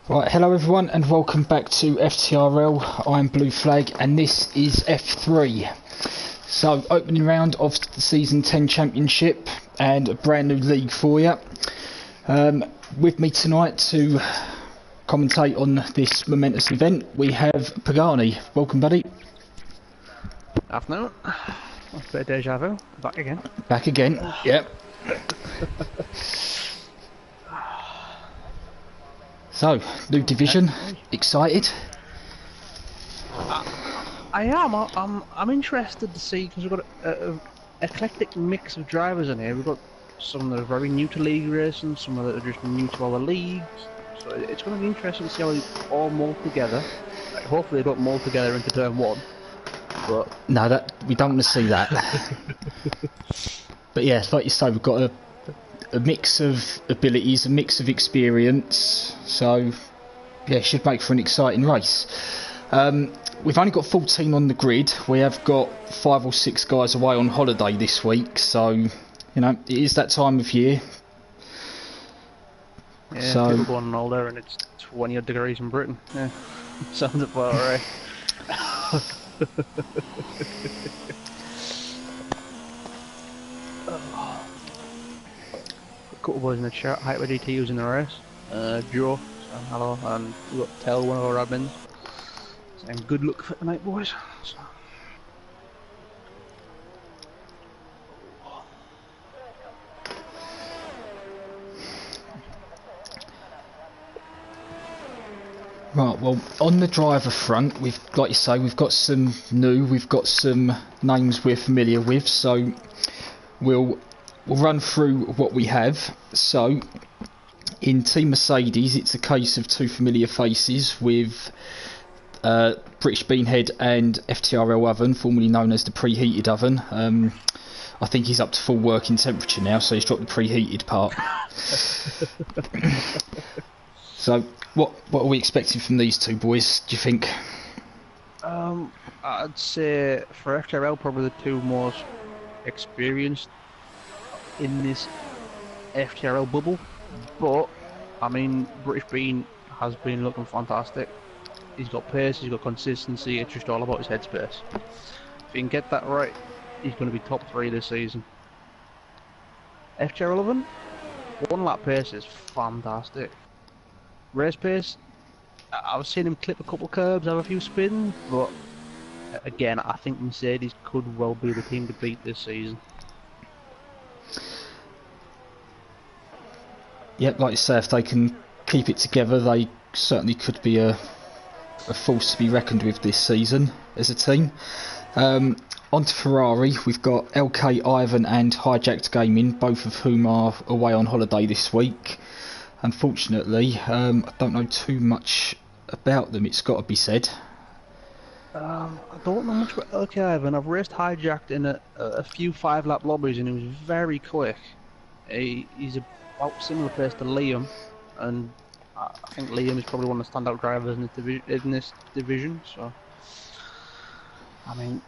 Right, hello everyone and welcome back to FTRL. I'm Blue Flag and this is F3. So, opening round of the Season 10 Championship and a brand new league for you. With me tonight to commentate on this momentous event, we have Pagani. Welcome, buddy. Afternoon. A bit of deja vu. Back again. Back again, yep. So, new division, excited? I am. I'm interested to see because we've got an eclectic mix of drivers in here. We've got some that are very new to league racing, some that are just new to other leagues. So it's going to be interesting to see how they all mould together. Like, hopefully they don't mould together into turn one. But no, we don't want to see that. But yeah, like you say, we've got a mix of abilities, a mix of experience, so yeah, it should make for an exciting race. We've only got 14 on the grid. We have got 5 or 6 guys away on holiday this week, so you know it is that time of year. Yeah, so people going on holiday and it's 20 odd degrees in Britain. Yeah, sounds about right. A couple of boys in the chat, Hyper GT was in the race. Joe, so hello, and we've got Tell, one of our admins, saying good luck for tonight, boys. So. Right, well, on the driver front, like you say, we've got some new, we've got some names we're familiar with, so we'll run through what we have. So, in Team Mercedes, it's a case of 2 familiar faces with British Beanhead and FTRL Oven, formerly known as the preheated oven. I think he's up to full working temperature now, so he's dropped the preheated part. So, what are we expecting from these two boys, do you think? I'd say for FTRL, probably the 2 most experienced in this FTRL bubble, but I mean British Bean has been looking fantastic. He's got pace, he's got consistency, it's just all about his headspace. If he can get that right, he's going to be top 3 this season. FTRL 11, 1 lap pace is fantastic. Race pace, I've seen him clip a couple curbs, have a few spins, but again I think Mercedes could well be the team to beat this season. Yep, like you say, if they can keep it together, they certainly could be a force to be reckoned with this season as a team. On to Ferrari, we've got LK Ivan and Hijacked Gaming, both of whom are away on holiday this week. Unfortunately, I don't know too much about them, it's got to be said. I don't know much about LK Ivan. I've raced Hijacked in a few 5-lap lobbies and he was very quick. He's about similar pace to Liam, and I think Liam is probably one of the standout drivers in this division. So, I mean,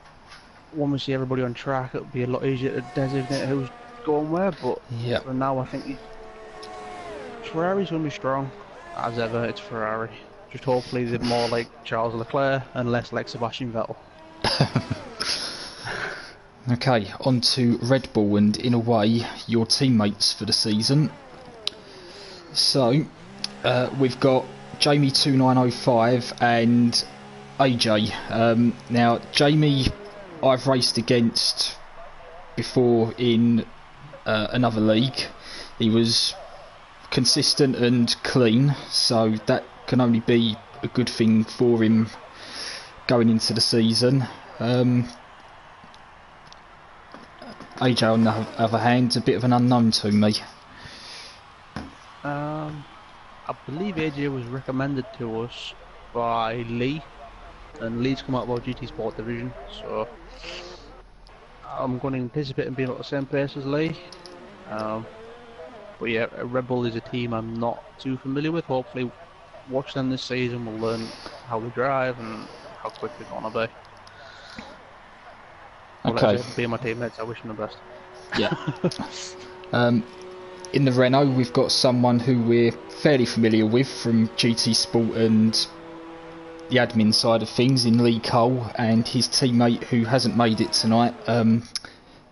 when we see everybody on track, it'll be a lot easier to designate who's going where. But yep. For now, I think Ferrari's going to be strong as ever. It's Ferrari. Just hopefully they're more like Charles Leclerc and less like Sebastian Vettel. Okay, on to Red Bull and, in a way, your teammates for the season. So, we've got Jamie 2905 and AJ. Now, Jamie, I've raced against before in another league. He was consistent and clean, so that can only be a good thing for him going into the season. AJ, on the other hand, is a bit of an unknown to me. I believe AJ was recommended to us by Lee, and Lee's come out of our GT Sport division, so I'm going to anticipate him being at the same pace as Lee. But yeah, Red Bull is a team I'm not too familiar with. Hopefully, watching them this season, we'll learn how they drive and how quick they're going to be. Okay. Being my teammates, I wish them the best. Yeah. in the Renault, we've got someone who we're fairly familiar with from GT Sport and the admin side of things in Lee Cole, and his teammate who hasn't made it tonight,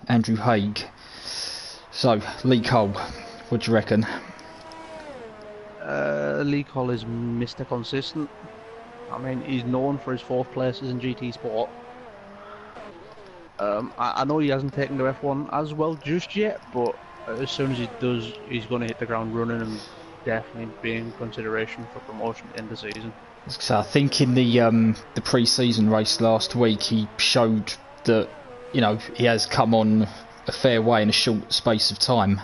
Andrew Haig. So, Lee Cole, what do you reckon? Lee Cole is Mr. Consistent. I mean, he's known for his 4th places in GT Sport. I know he hasn't taken to F1 as well just yet, but as soon as he does, he's going to hit the ground running and definitely be in consideration for promotion in the season. So I think in the pre-season race last week, he showed that, you know, he has come on a fair way in a short space of time.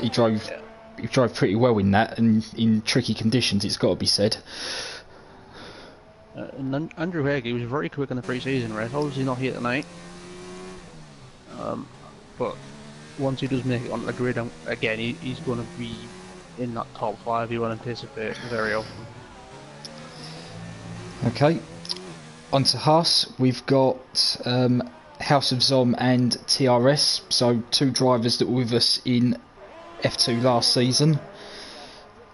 He drove pretty well in that, and in tricky conditions, it's got to be said. And Andrew Haig, he was very quick in the pre-season race. Obviously not here tonight, but once he does make it onto the grid again, he's going to be in that top 5. You will anticipate very often. Okay, on to Haas. We've got House of Zom and TRS, so 2 drivers that were with us in F2 last season,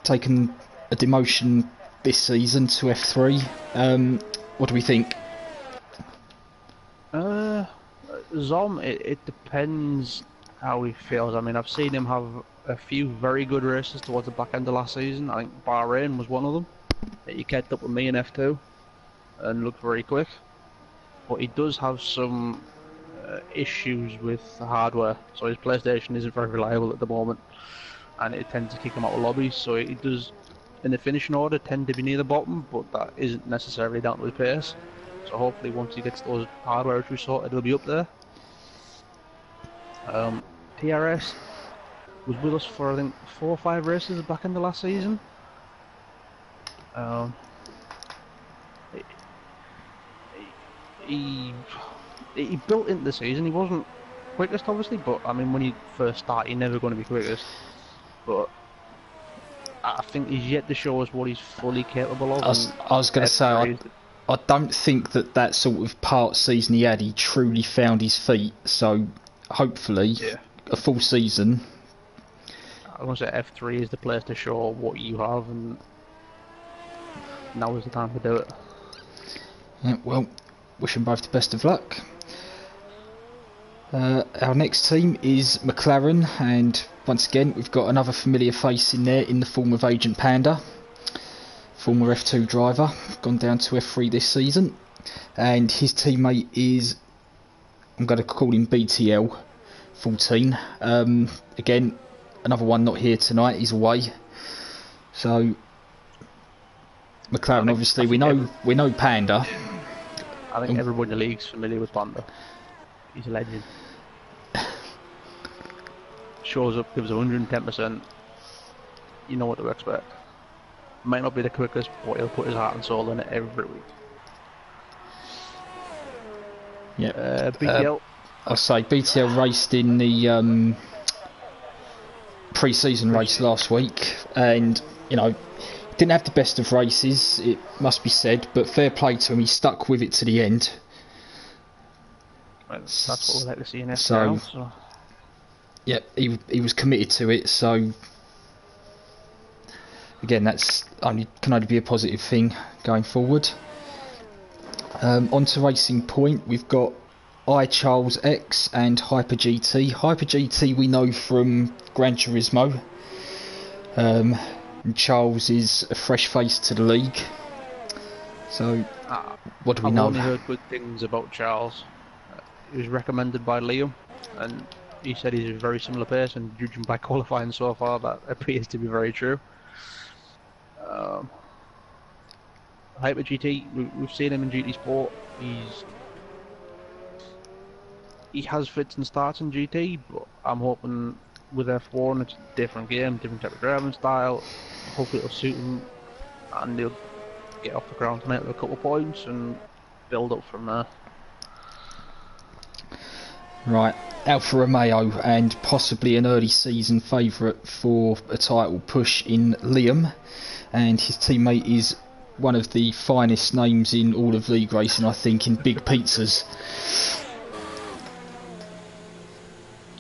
taken a demotion this season to F3. What do we think? Zom, it depends how he feels. I mean, I've seen him have a few very good races towards the back end of last season. I think Bahrain was one of them. He kept up with me in F2 and looked very quick. But he does have some issues with the hardware, so his PlayStation isn't very reliable at the moment, and it tends to kick him out of lobbies. So he does, in the finishing order, tend to be near the bottom, but that isn't necessarily down to his pace. So hopefully once he gets those hardware issues sorted, he'll be up there. TRS was with us for, I think, 4 or 5 races at the back end of last season. He built into the season. He wasn't quickest, obviously, but I mean, when he first started, he's never going to be quickest. But I think he's yet to show us what he's fully capable of. I was going to say, I don't think that sort of part season he had, he truly found his feet. So hopefully, a full season. I want to say F3 is the place to show what you have, and now is the time to do it. Yeah, well, wish them both the best of luck. Our next team is McLaren, and once again we've got another familiar face in there in the form of Agent Panda, former F2 driver, gone down to F3 this season, and his teammate is, I'm going to call him BTL 14. Again, another one not here tonight, he's away. So McLaren, obviously we know Panda. I think everybody in the league's familiar with Panda. He's a legend. Shows up, gives 110%. You know what to expect. Might not be the quickest, but he'll put his heart and soul in it every week. Yeah. BTL. I'll say BTL raced in the pre-season race last week, and you know, didn't have the best of races, it must be said, but fair play to him, he stuck with it to the end. Well, that's what we like to see in FTRL. So. Yeah, he was committed to it, so again, that's can only be a positive thing going forward. On to Racing Point, we've got Charles X and Hyper GT. Hyper GT we know from Gran Turismo. And Charles is a fresh face to the league. So, what do we know? I've only heard good things about Charles. He was recommended by Liam, and he said he's a very similar person. Judging by qualifying so far, that appears to be very true. Hyper GT, we've seen him in GT Sport. He has fits and starts in GT, but I'm hoping with F1 it's a different game, different type of driving style. Hopefully it'll suit him, and he'll get off the ground tonight with a couple of points and build up from there. Right, Alfa Romeo, and possibly an early season favourite for a title push in Liam, and his teammate is one of the finest names in all of league racing, I think, in Big Pizzas.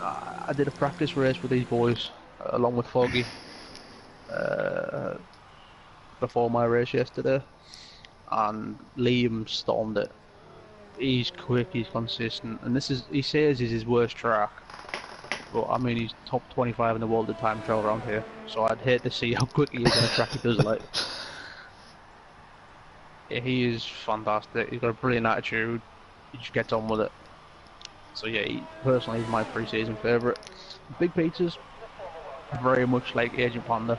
I did a practice race with these boys along with Foggy, before my race yesterday, and Liam stormed it. He's quick, he's consistent, and he says is his worst track. But I mean, he's top 25 in the world at time trial around here, so I'd hate to see how quick he is on a track he does like. He is fantastic. He's got a brilliant attitude. He just gets on with it. So yeah, personally, he's my pre-season favourite. Big Pizzas, very much like Agent Panda,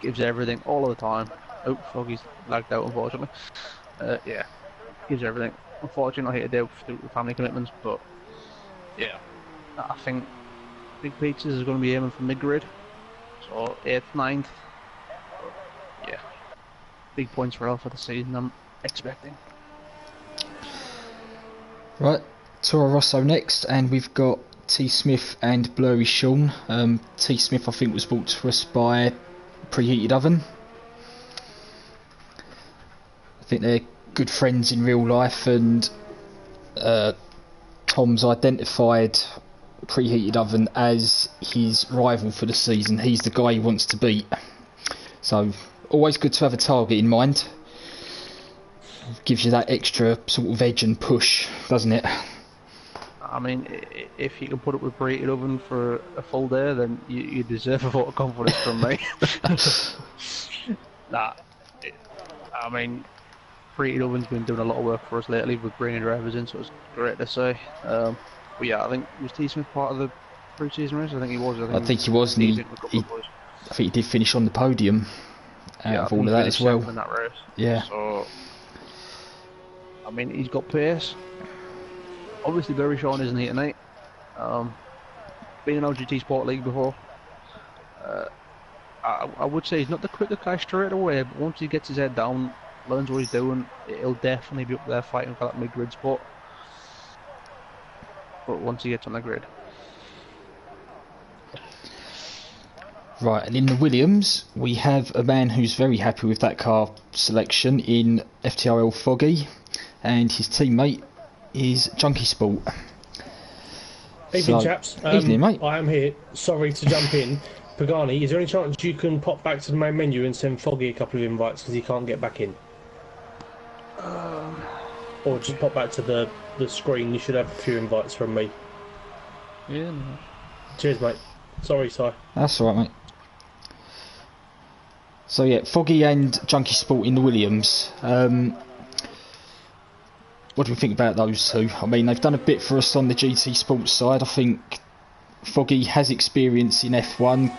gives everything all of the time. Oh, Foggy's lagged out, unfortunately. Yeah, gives everything. Unfortunately, not here to do with family commitments, but yeah, I think Big Pizzas is going to be aiming for mid-grid, so 8th, 9th. But yeah, big points for Alpha the season, I'm expecting. Right, Toro Rosso next, and we've got T Smith and Blurry Sean. T Smith, I think, was brought to us by Preheated Oven. I think they're good friends in real life, and Tom's identified Preheated Oven as his rival for the season. He's the guy he wants to beat. So, always good to have a target in mind. Gives you that extra sort of edge and push, doesn't it? I mean, if you can put up with Preheated Oven for a full day, then you deserve a vote of confidence from me. I mean, Preheated Oven's been doing a lot of work for us lately with bringing drivers in, so it's great to say. But yeah, I think, was T Smith part of the pre-season race? I think he was. I think he was, and I think he did finish on the podium out of all of that as well. In that race. Yeah. So, I mean, he's got pace. Obviously, Barry Sean isn't here tonight. Been in LGT Sport League before. I would say he's not the quickest guy straight away, but once he gets his head down, learns what he's doing, he'll definitely be up there fighting for that mid-grid spot. But once he gets on the grid. Right, and in the Williams, we have a man who's very happy with that car selection in FTRL Foggy, and his teammate is Junkie Sport. Evening, chaps. Evening, mate. I am here. Sorry to jump in. Pagani, is there any chance you can pop back to the main menu and send Foggy a couple of invites because he can't get back in? Or just pop back to the screen. You should have a few invites from me. Yeah. No. Cheers, mate. Sorry, Si. That's alright, mate. So yeah, Foggy and Junkie Sport in the Williams. What do we think about those two? I mean, they've done a bit for us on the GT Sports side. I think Foggy has experience in F1.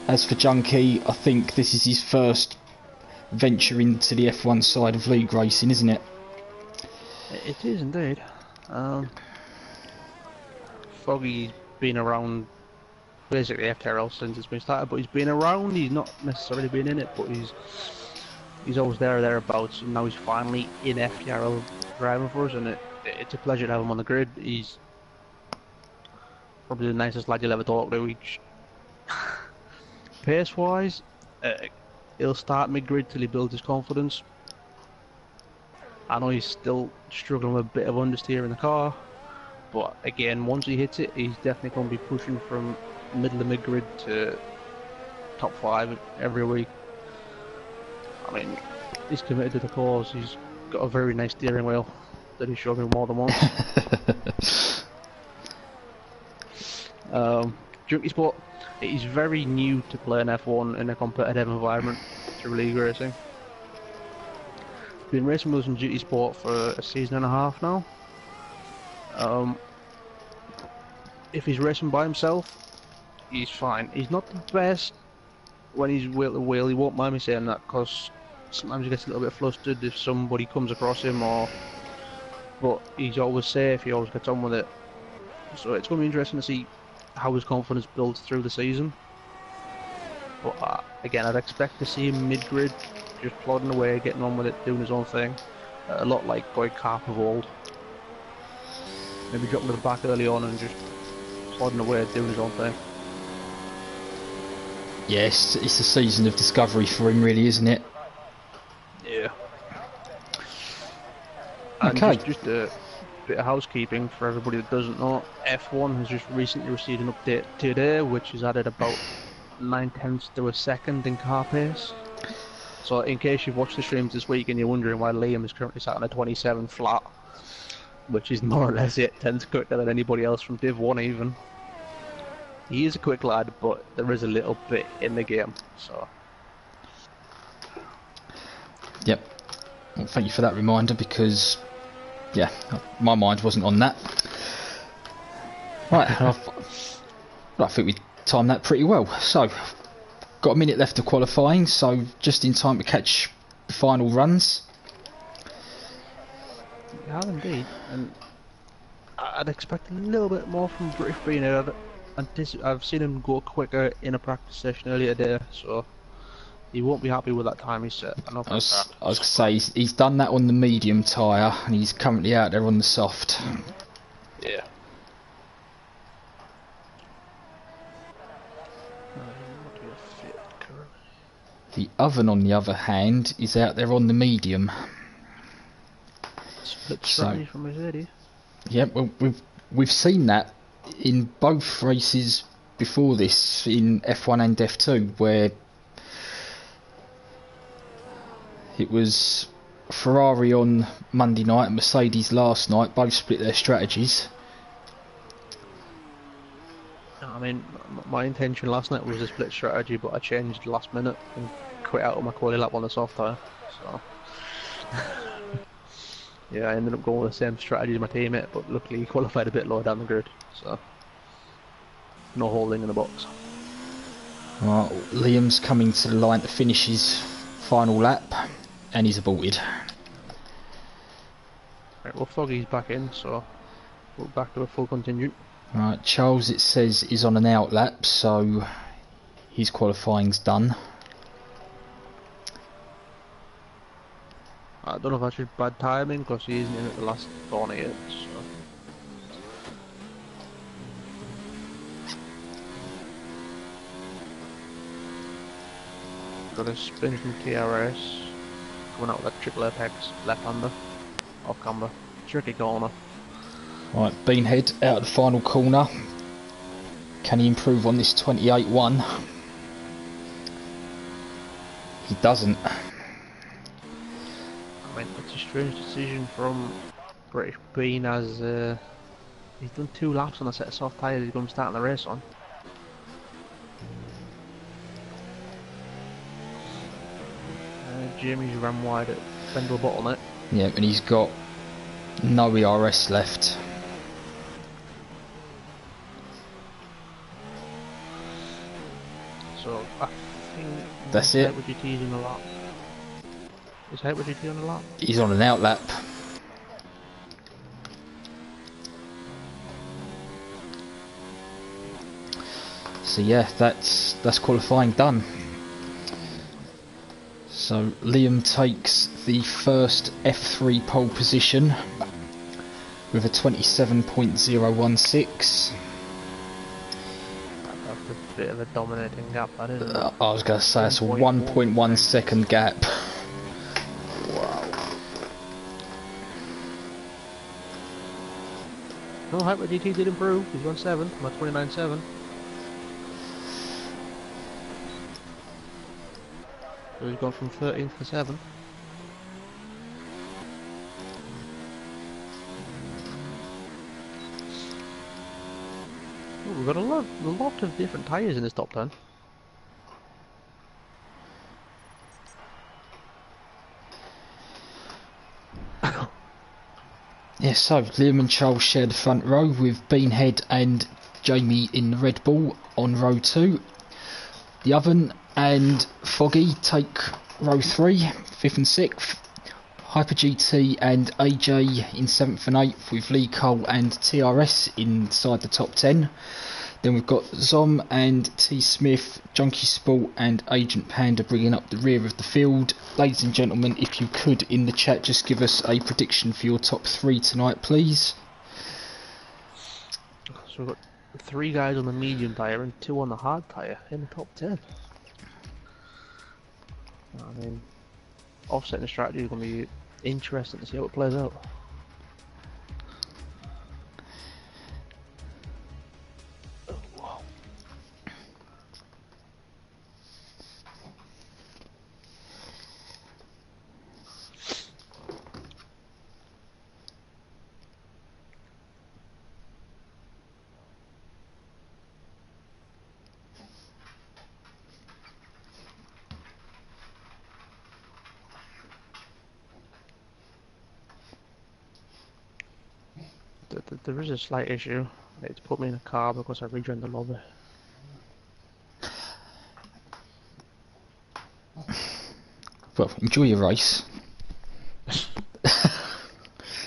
As for Junkie, I think this is his first venture into the F1 side of league racing, isn't it? It is indeed. Foggy's been around basically FTRL since it's been started, but he's been around. He's not necessarily been in it, but he's always there or thereabouts. And now he's finally in FTRL driving for us, and it's a pleasure to have him on the grid. He's probably the nicest lad you'll ever talk to. Pace wise, he'll start mid-grid till he builds his confidence. I know he's still struggling with a bit of understeer in the car, but again, once he hits it, he's definitely going to be pushing from middle of mid-grid to top 5 every week. I mean, he's committed to the cause. He's got a very nice steering wheel that he's shown me more than once. Junkie Sport, he's very new to playing F1 in a competitive environment through league racing. Been racing with us in GT Sport for a season and a half now. If he's racing by himself, he's fine. He's not the best when he's wheel to wheel. He won't mind me saying that, because sometimes he gets a little bit flustered if somebody comes across him, but he's always safe. He always gets on with it. So it's going to be interesting to see how his confidence builds through the season. But again, I'd expect to see him mid-grid, just plodding away, getting on with it, doing his own thing. A lot like Boyd Carp of old. Maybe dropping to the back early on and just plodding away, doing his own thing. Yes, it's a season of discovery for him, really, isn't it? Yeah. And okay. bit of housekeeping for everybody that doesn't know. F1 has just recently received an update today, which has added about 9/10 to a second in car pace. So in case you've watched the streams this week and you're wondering why Liam is currently sat on a 27 flat, which is more or less 8/10 quicker than anybody else from Div 1 even. He is a quick lad, but there is a little bit in the game, so... Yep. Well, thank you for that reminder, because, yeah, my mind wasn't on that. Right, I think we timed that pretty well. So, got a minute left of qualifying, so just in time to catch the final runs. You have indeed, and I'd expect a little bit more from British Bean. I've seen him go quicker in a practice session earlier today, so he won't be happy with that time he set. I was going to say, he's done that on the medium tyre, and he's currently out there on the soft. Yeah. The Oven, on the other hand, is out there on the medium. Split strategy from Mercedes. Yeah, well, we've seen that in both races before this, in F1 and F2, where it was Ferrari on Monday night and Mercedes last night, both split their strategies. I mean, my intention last night was a split strategy, but I changed last minute and quit out of my quali lap on the soft tyre, so... yeah, I ended up going with the same strategy as my teammate, but luckily he qualified a bit lower down the grid, so... no holding in the box. Well, Liam's coming to the line to finish his final lap, and he's aborted. Right, well, Foggy's back in, so we're back to a full contingent. Right, Charles, it says, is on an out lap, so his qualifying's done. I don't know if that's just bad timing, because he isn't in at the last corner yet, so... got a spin from TRS, coming out with that triple apex, left-hander, off camber, tricky corner. Right, Beanhead out of the final corner. Can he improve on this 28-1? He doesn't. I mean, it's a strange decision from British Bean, as he's done 2 laps on a set of soft tyres he's going to start the race on. Jamie's ran wide at Fendel bottleneck. Yeah, and he's got no ERS left. So I think that's it. GT's on the lap. Is GT on the lap? He's on an out lap. So yeah, that's qualifying done. So Liam takes the first F3 pole position with a 27.016. That's a bit of a dominating gap, that isn't it? I was going to say it's a 1.1 second gap. Wow. No, Hyper GT did improve. He's on 7th, I'm at 29.7. So he's gone from 13th to 7th. Ooh, we've got a lot of different tyres in this top 10. Yeah, so Liam and Charles share the front row with Beanhead and Jamie in the Red Bull on row 2. The Oven and Foggy take row 3, 5th and 6th. Hyper GT and AJ in 7th and 8th, with Lee Cole and TRS inside the top 10. Then we've got Zom and T Smith, Junkie Sport and Agent Panda bringing up the rear of the field. Ladies and gentlemen, if you could in the chat just give us a prediction for your top 3 tonight, please. So we've got 3 guys on the medium tyre and 2 on the hard tyre in the top 10. I mean, offsetting the strategy is going to be interesting to see how it plays out. There is a slight issue. They had to put me in a car because I rejoined the lobby. Well, enjoy your race.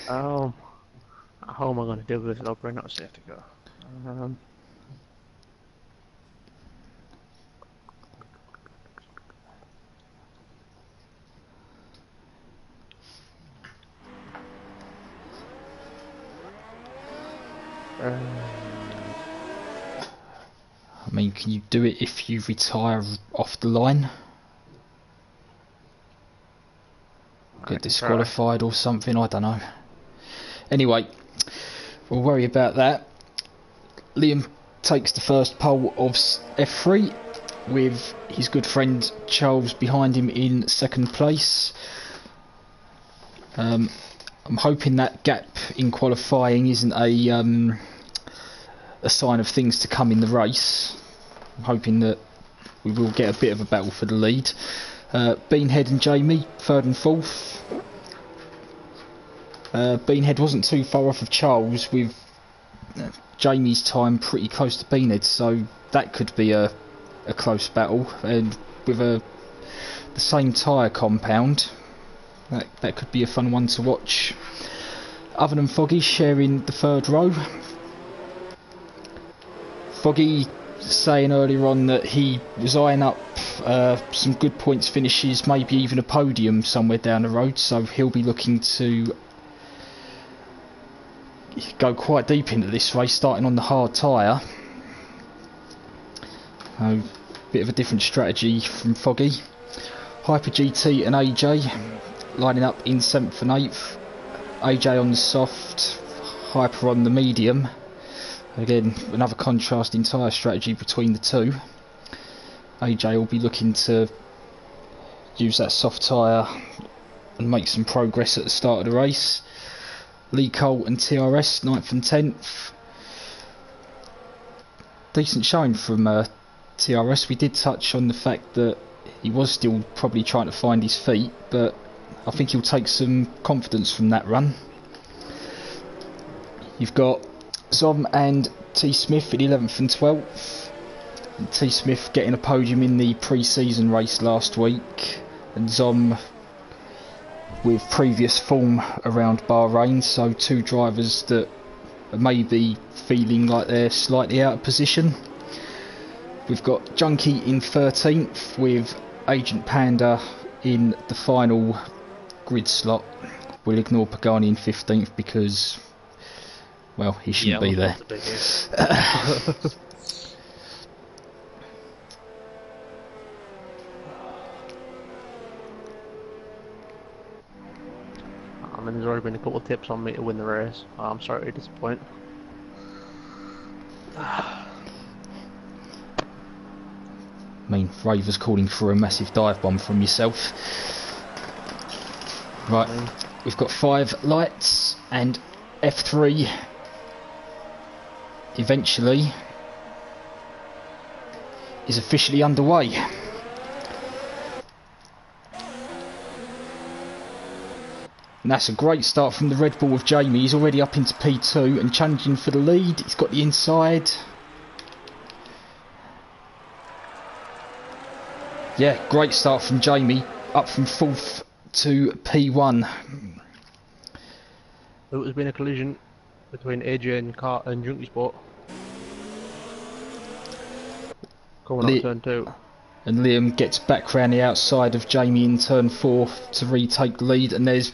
How am I going to do this without bringing out a safety car? I mean, can you do it if you retire off the line? Get disqualified or something, I don't know. Anyway, we'll worry about that. Liam takes the first pole of F3 with his good friend Charles behind him in second place. I'm hoping that gap in qualifying isn't a sign of things to come in the race. I'm hoping that we will get a bit of a battle for the lead. Beanhead and Jamie, third and fourth. Beanhead wasn't too far off of Charles, with Jamie's time pretty close to Beanhead, so that could be a close battle. And with the same tyre compound, that could be a fun one to watch. Other than Foggy sharing the third row. Foggy saying earlier on that he was eyeing up some good points finishes, maybe even a podium somewhere down the road, so he'll be looking to go quite deep into this race, starting on the hard tyre. Bit of a different strategy from Foggy. Hyper GT and AJ lining up in 7th and 8th. AJ on the soft, Hyper on the medium. Again, another contrasting tyre strategy between the two. AJ will be looking to use that soft tyre and make some progress at the start of the race. Lee Cole and TRS, 9th and 10th. Decent showing from TRS. We did touch on the fact that he was still probably trying to find his feet, but I think he'll take some confidence from that run. You've got Zom and T Smith in 11th and 12th. And T Smith getting a podium in the pre-season race last week, and Zom with previous form around Bahrain, so two drivers that may be feeling like they're slightly out of position. We've got Junkie in 13th with Agent Panda in the final grid slot. We'll ignore Pagani in 15th because, well, he shouldn't be there. I mean, there's already been a couple of tips on me to win the race. I'm sorry to disappoint. I mean, Raver's calling for a massive dive bomb from yourself. Right, we've got 5 lights, and F3 eventually is officially underway. And that's a great start from the Red Bull of Jamie. He's already up into P2 and challenging for the lead. He's got the inside. Yeah, great start from Jamie, up from 4th to P1. There's been a collision between AJ and Junkie Sport. Coming up turn 2. And Liam gets back round the outside of Jamie in turn 4 to retake the lead, and there's,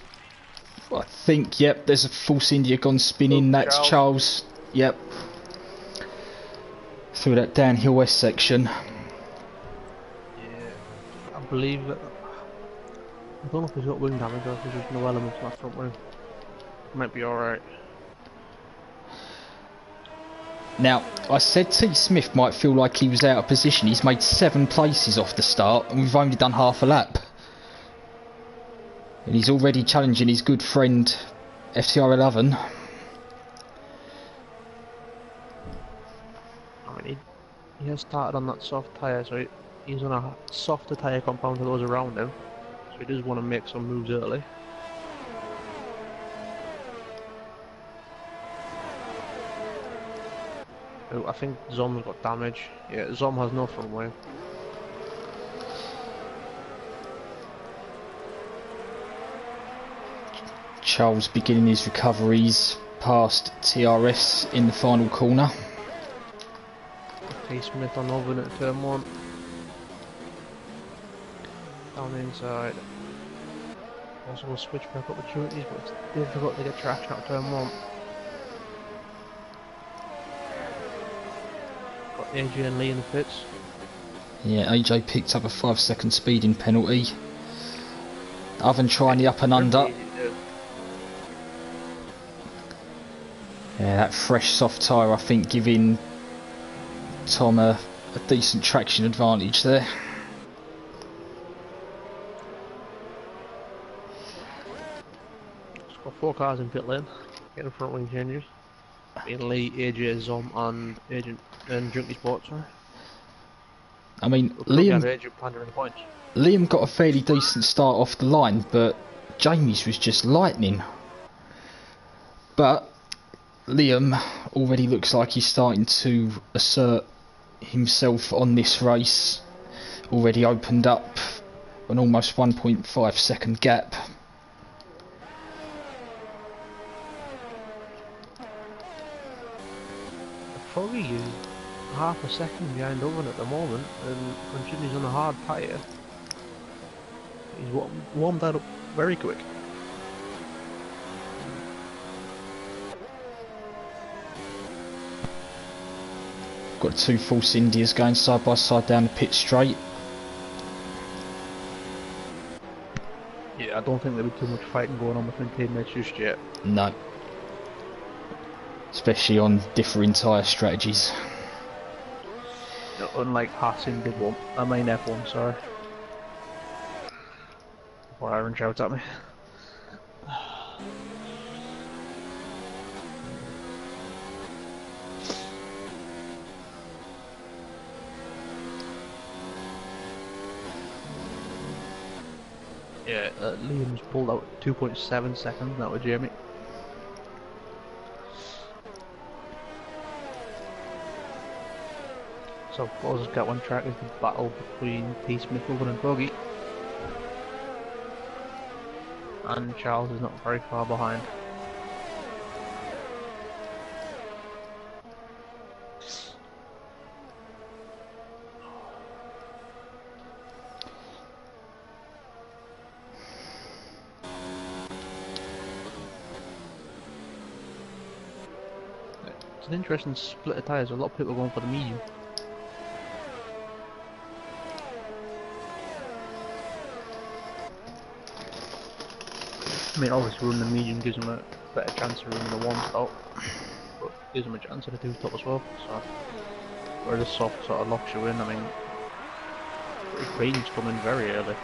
I think, yep, there's a false India gone spinning. That's Charles. Yep. Through that downhill S section. I believe that. I don't know if he's got wing damage or if there's just no elements in that front wing. Might be alright. Now, I said T Smith might feel like he was out of position. He's made 7 places off the start, and we've only done half a lap. And he's already challenging his good friend FTRL Oven. I mean, he has started on that soft tyre, so he's on a softer tyre compound to those around him. So he does want to make some moves early. Oh, I think Zom's got damage. Yeah, Zom has no front wing. Charles beginning his recoveries past TRS in the final corner. T. Smith on Oven at turn 1. Down inside. Also will switch back opportunities, but it's difficult to get traction at turn 1. Got AJ and Lee in the pits. Yeah, AJ picked up a 5-second speeding penalty. Oven trying the up and under. Yeah, that fresh soft tyre I think giving Tom a decent traction advantage there. It's got 4 cars in pit lane. Getting front wing changes. Being Lee, AJ, Zom and Agent and Junkie Sports. I mean, Liam Panda in the points. Liam got a fairly decent start off the line, but Jamie's was just lightning. But Liam already looks like he's starting to assert himself on this race. Already opened up an almost 1.5 second gap. Foggy is half a second behind Oven at the moment, and considering he's on a hard tyre, he's warmed that up very quick. Got 2 false Indias going side by side down the pit straight. Yeah, I don't think there'll be too much fighting going on between teammates just yet. No. Especially on differing tyre strategies. Unlike Haas in Big One. I mean F1, sorry. Before Aaron shouts at me. Yeah, Liam's pulled out 2.7 seconds now with Jamie. So closest gap on track is the battle between T. Smith, Oven and Bogey. And Charles is not very far behind. It's an interesting split of tyres, a lot of people are going for the medium. I mean, obviously running the medium gives them a better chance of running the 1 stop, but gives them a chance at a 2 stop as well. So, where the soft sort of locks you in, I mean, greens come in very early.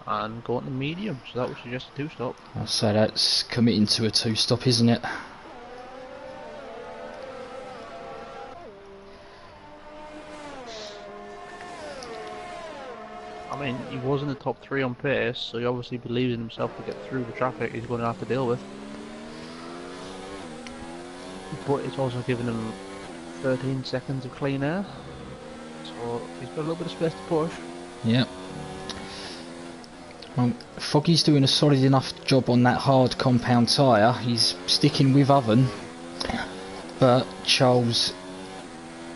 And go on the medium, so that would suggest a 2 stop. I'll say that's committing to a 2 stop, isn't it? I mean, he was in the top 3 on pace, so he obviously believes in himself to get through the traffic he's going to have to deal with. But it's also given him 13 seconds of clean air, so he's got a little bit of space to push. Yep. Well, Foggy's doing a solid enough job on that hard compound tyre. He's sticking with Oven, but Charles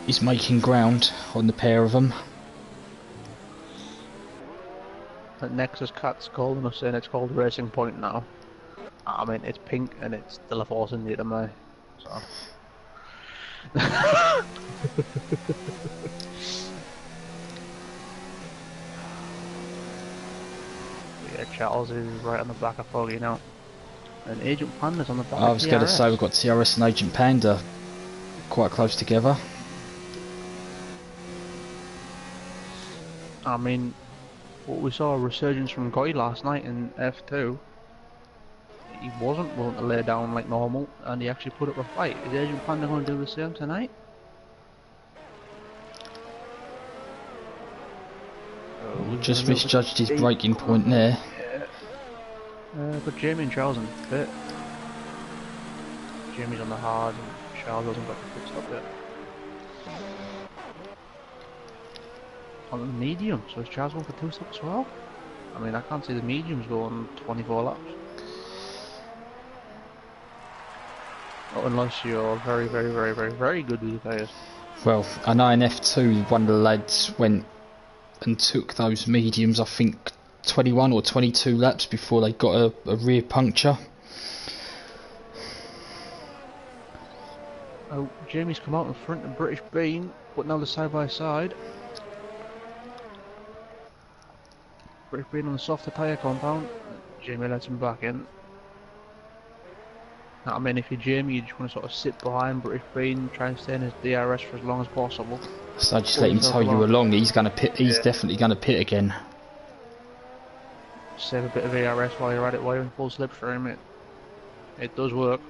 is making ground on the pair of them. That Nexus Cat's calling us saying it's called Racing Point now. I mean, it's pink and it's still a Force India to me. So. Yeah, Charles is right on the back of Foggy now. And Agent Panda's on the back I of was going to say we've got TRS and Agent Panda quite close together. I mean, we saw a resurgence from Goy last night in F2. He wasn't willing to lay down like normal, and he actually put up a fight. Is Agent Panda going to do the same tonight? Just misjudged his braking point there. Yeah. But Jamie and Charles in fit. Jamie's on the hard and Charles hasn't got the pit stop yet. On the medium, so is Charles going for 2 stops as well? I mean, I can't see the mediums going 24 laps. Not unless you're very, very, very, very, very good with your tyres. Well, I know in F2 one of the lads went and took those mediums, I think 21 or 22 laps before they got a rear puncture. Oh, Jamie's come out in front of British Bean, but now they're side by side. British Bean on the softer tyre compound. Jamie lets him back in. I mean, if you're Jamie, you just want to sort of sit behind British Bean, try and stay in his DRS for as long as possible. So just let him tow you along. He's gonna pit. He's definitely gonna pit again. Save a bit of DRS while you're at it, while you're in full slipstream. It does work.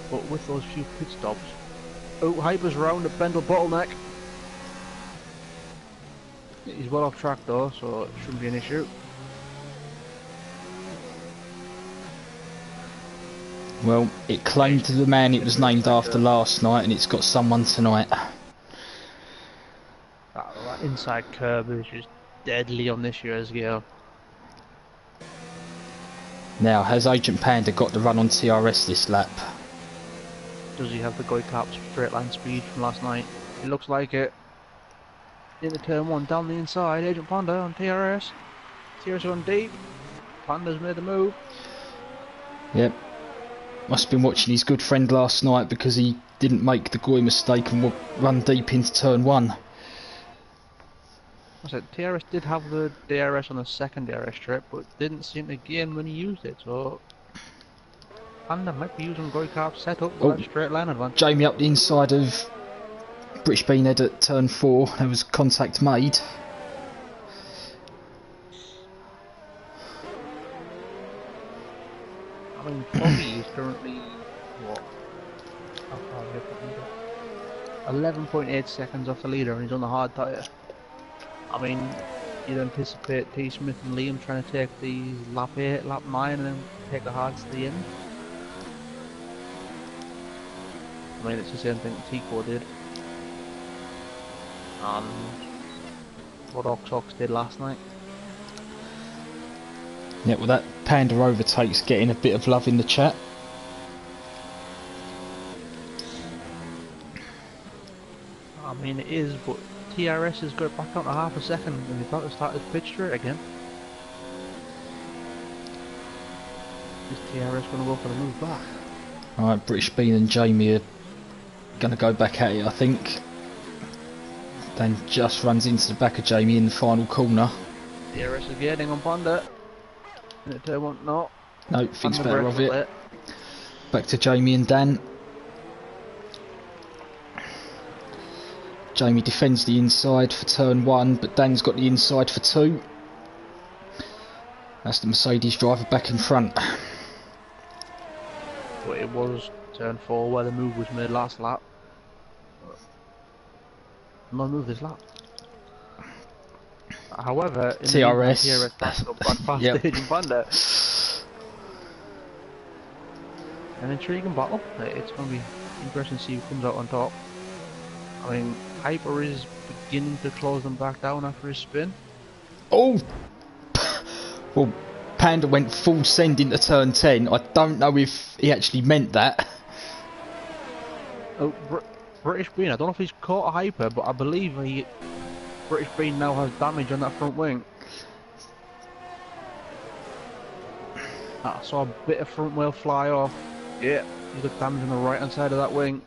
But with those few pit stops. Oh, Hyper's round at Bendel bottleneck. He's well off track though, so it shouldn't be an issue. Well, it claimed to the man it was named after last night, and it's got someone tonight. That inside curb is just deadly on this year's gear. Now, has Agent Panda got the run on TRS this lap? Does he have the Goy Carp straight line speed from last night? It looks like it. Into turn 1, down the inside, Agent Panda on TRS. TRS on deep. Panda's made the move. Yep. Must have been watching his good friend last night because he didn't make the Goy mistake and run deep into turn 1. I said TRS did have the DRS on the second DRS strip, but didn't seem to gain when he used it, so Panda might be using Goy Carp setup with that straight line advantage. Jamie up the inside of British Beanhead at turn 4. There was contact made. I mean, Foggy is currently what? How far is he up the leader? 11.8 seconds off the leader, and he's on the hard tyre. I mean, you'd anticipate T. Smith and Liam trying to take the lap 8, lap 9, and then take the hards to the end. I mean, it's the same thing that Tico did. And what Ox did last night. Yeah, well, that Panda overtake's getting a bit of love in the chat. I mean, it is, but TRS has got back down to half a second and he's about to start his pitch straight again. Is TRS going to go for the move back? Alright, British Bean and Jamie are going to go back at it, I think. Then just runs into the back of Jamie in the final corner. TRS is getting on Panda. And it turn 1, no. No, thinks Panda better of it. late. Back to Jamie and Dan. Jamie defends the inside for turn 1, but Dan's got the inside for 2. That's the Mercedes driver back in front. But it was turn 4 where the move was made last lap. No move this lap. However, in TRS. The TRS back up on fast Yep. stage and Panda. An intriguing battle. It's going to be interesting to see who comes out on top. I mean, Hyper is beginning to close them back down after his spin. Oh! Well, Panda went full send into turn 10. I don't know if he actually meant that. Oh, British Bean, I don't know if he's caught a Hyper, but I believe British Bean now has damage on that front wing. I saw a bit of front wheel fly off. Yeah, he's got damage on the right hand side of that wing.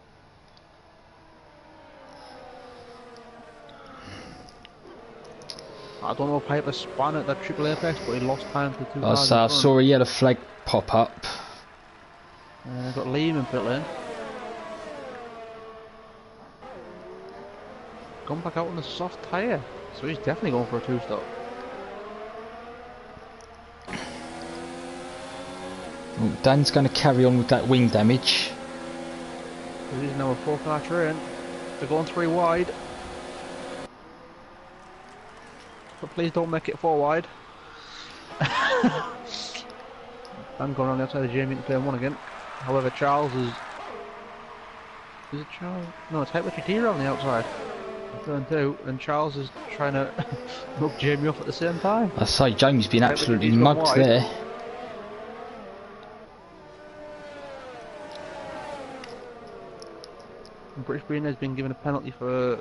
I don't know if Hyper spun at that triple apex, but he lost time to 2 cars. I saw he had a flag pop up. Got Liam in pit lane. Come back out on the soft tyre, so he's definitely going for a 2-stop. Oh, Dan's going to carry on with that wing damage. He's now a 4-car train. They're going 3 wide. but please don't make it 4 wide. I'm going on the outside of Jamie to play 1 again. However, Charles is... Is it Charles? No, it's HWT on the outside. Turn 2, and Charles is trying to knock Jamie off at the same time. I say, Jamie's been absolutely mugged there. And British Green has been given a penalty for...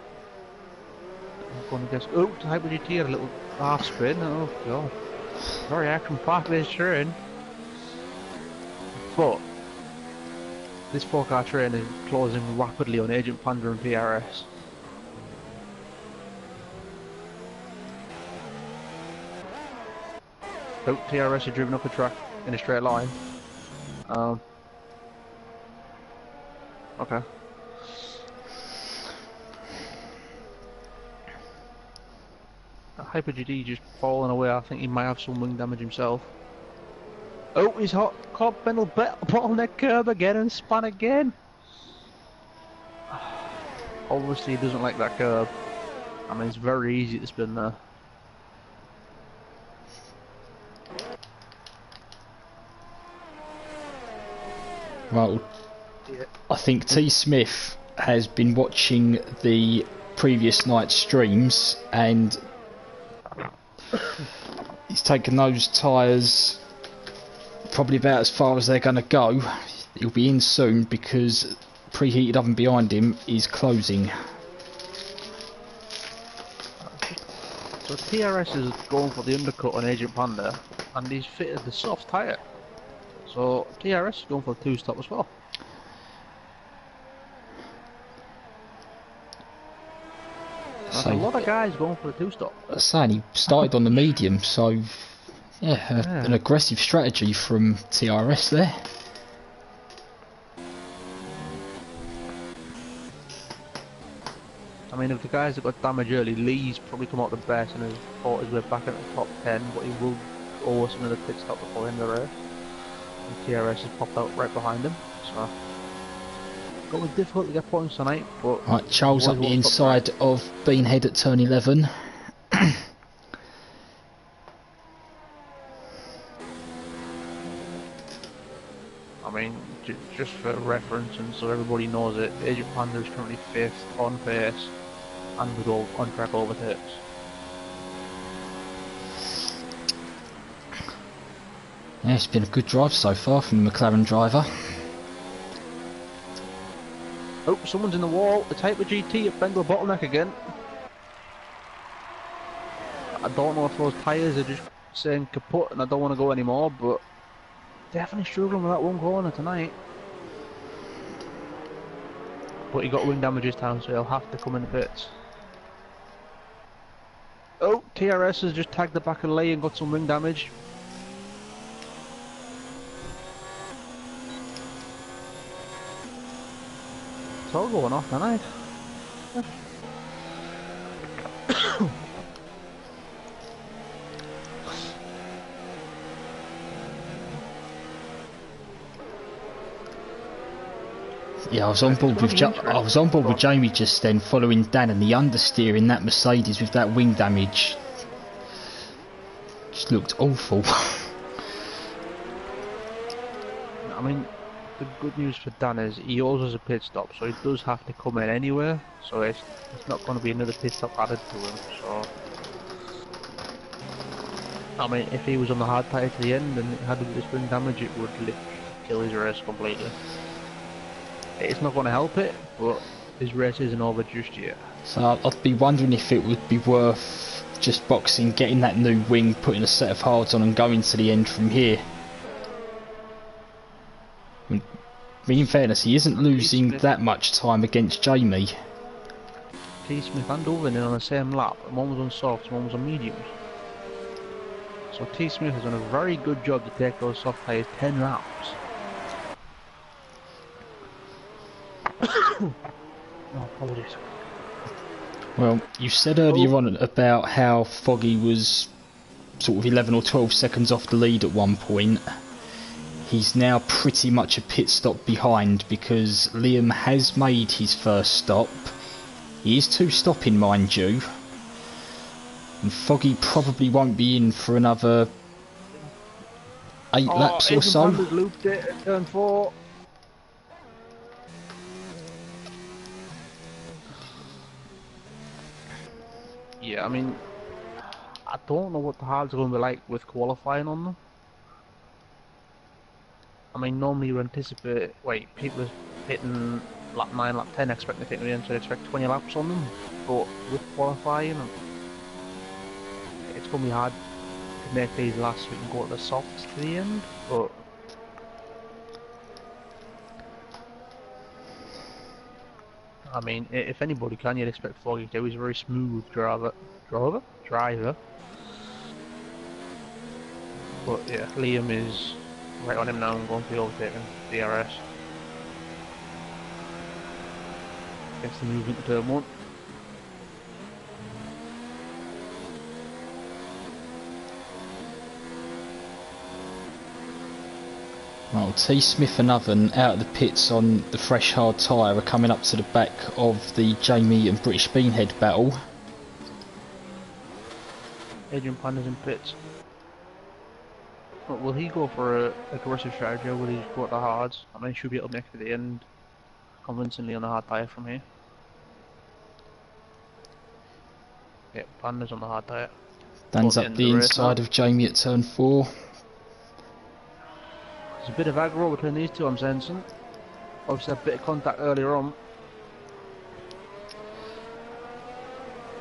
I'm going to guess... Oh, HWT had a little half spin. Oh, God. Very action-packed this train. But this 4-car train is closing rapidly on Agent Panda and PRS. Oh, TRS are driven up the track in a straight line. Okay. Hyper GD just falling away. I think he might have some wing damage himself. Oh, he's hot. Caught Bendel bottleneck curb again and spun again. Obviously, he doesn't like that curb. I mean, it's very easy to spin there. Well, I think T. Smith has been watching the previous night's streams and he's taken those tyres probably about as far as they're going to go. He'll be in soon because preheated oven behind him is closing. So TRS is going for the undercut on Agent Panda and he's fitted the soft tyre. So TRS is going for a 2-stop as well. That's a lot of guys going for a 2-stop. Saying he started on the medium, so yeah, an aggressive strategy from TRS there. I mean, if the guys that got damage early, Lee's probably come out the best and has fought his way back at the top 10, but he will owe us another pit stop before the end of the race. And TRS has popped out right behind him, so going to be difficult to get points tonight. But right, Charles up the inside of Beanhead at turn 11. I mean, just for reference and so everybody knows it, Agent Panda is currently 5th on pace and with all on track overtakes. Yeah, it's been a good drive so far from the McLaren driver. Oh, someone's in the wall. It's Hyper GT at Bengal bottleneck again. I don't know if those tyres are just saying kaput and I don't want to go anymore, but definitely struggling with that one corner tonight. But he got wing damage this time, so he'll have to come in the pits. Oh, TRS has just tagged the back of Lee and got some wing damage. It's all going off tonight. Yeah, I was on board with Jamie just then, following Dan and the understeer in that Mercedes with that wing damage. Just looked awful. I mean, the good news for Dan is he owes us a pit stop, so he does have to come in anyway. So it's not going to be another pit stop added to him. So I mean, if he was on the hard tyre to the end and had this wing damage, it would literally kill his race completely. It's not going to help it, but his race isn't over just yet. So I'd be wondering if it would be worth just boxing, getting that new wing, putting a set of hards on and going to the end from here. I mean, in fairness, he isn't losing that much time against Jamie. T. Smith and Ulvin on the same lap, and one was on softs, one was on mediums. So T. Smith has done a very good job to take those soft tyres 10 laps. Oh, apologies. Well, you said earlier on about how Foggy was sort of 11 or 12 seconds off the lead at one point. He's now pretty much a pit stop behind because Liam has made his first stop. He is 2 stopping, mind you. And Foggy probably won't be in for another 8 laps or Adrian so. Panda's looped it at turn 4. Yeah, I mean, I don't know what the hards are going to be like with qualifying on them. I mean, normally you anticipate, people are hitting lap 9, lap 10, expecting to hit the end, so expect 20 laps on them. But with qualifying, it's going to be hard to make these last so we can go to the softs to the end. But I mean, if anybody can, you'd expect Foggy to. He's a very smooth driver. But yeah, Liam is right on him now and going to be overtaking DRS. Gets the move into turn 1. Well, T. Smith and Oven out of the pits on the fresh hard tyre are coming up to the back of the Jamie and British Beanhead battle. Adrian Panda's in pits. But will he go for a aggressive strategy or will he just go at the hards? I mean, he should be able to make it to the end convincingly on a hard tyre from here. Yeah, Panda's on the hard tyre. Dan's up the inside of Jamie at turn 4. There's a bit of aggro between these two, I'm sensing. Obviously a bit of contact earlier on.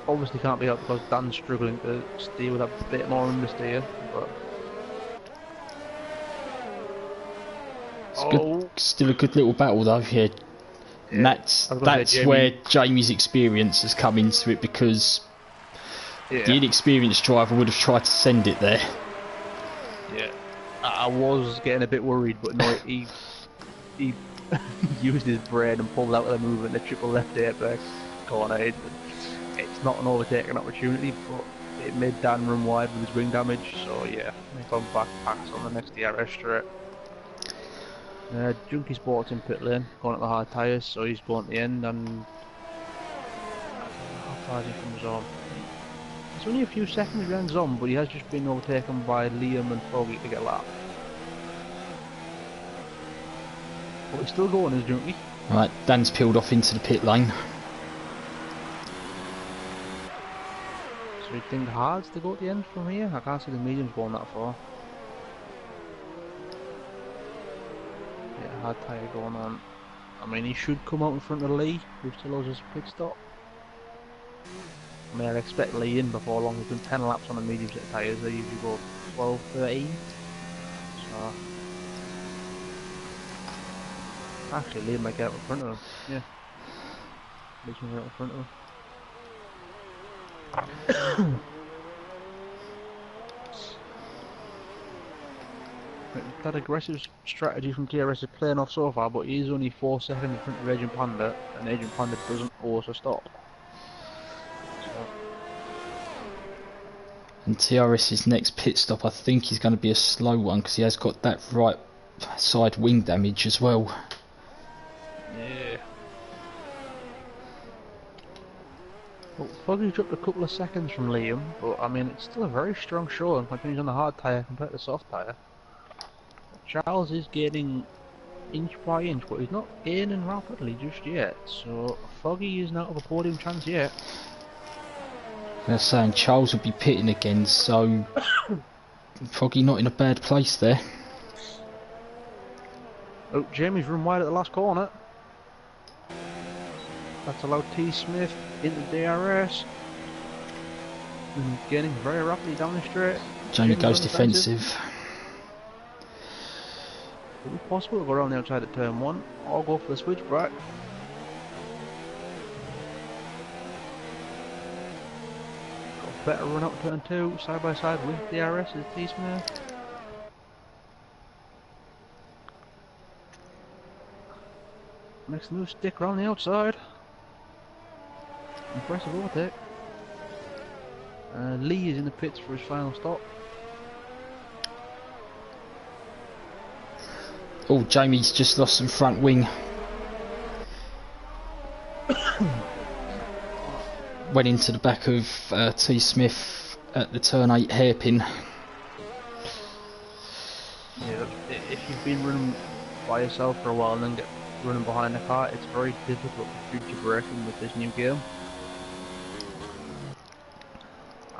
Obviously can't be up because Dan's struggling to steer with a bit more understeer, but... Good, still a good little battle though here. Yeah. And that's where Jamie's experience has come into it, because the inexperienced driver would have tried to send it there. Yeah, I was getting a bit worried, but no, he used his brain and pulled out of the movement, the triple left apex corner. It's not an overtaking opportunity, but it made Dan run wide with his wing damage, so yeah, he come back pass on the next DRS straight. Junkie Sports in pit lane, going at the hard tyres, so he's going to the end, and how far is he from Zom? It's only a few seconds behind Zom, but he has just been overtaken by Liam and Foggy to get lap. But he's still going, is Junkie? Right, Dan's peeled off into the pit lane. So you think hards to go to the end from here? I can't see the mediums going that far. Hard tyre going on. I mean, he should come out in front of Lee, who still owes us a pit stop. I mean, I'd expect Lee in before long. He's done 10 laps on the medium set tyres. They usually go 12, 13. So, actually, Lee might get up in front of him. Yeah, Lee's going to get up in front of him. That aggressive strategy from TRS is playing off so far, but he's only 4 seconds in front of Adrian Panda, and Adrian Panda doesn't owe us a stop. So. And TRS's next pit stop, I think, is going to be a slow one, because he has got that right side wing damage as well. Yeah. Well, Foggy dropped a couple of seconds from Liam, but I mean, it's still a very strong showing when he's on the hard tyre compared to the soft tyre. Charles is gaining inch by inch, but he's not gaining rapidly just yet, so Foggy is not of a podium chance yet. They're saying Charles will be pitting again, so Foggy not in a bad place there. Oh, Jamie's run wide at the last corner. That's allowed T. Smith into DRS. And gaining very rapidly down the straight. Jamie goes defensive. It would be possible to go around the outside at turn 1 or go for the switchback. Got a better run up turn 2, side by side with DRS as T. Smith. Next move, stick around the outside. Impressive overtake. Lee is in the pits for his final stop. Oh, Jamie's just lost some front wing. Went into the back of T. Smith at the turn 8 hairpin. Yeah, if you've been running by yourself for a while and then get running behind the car, it's very difficult to judge your braking with this new game.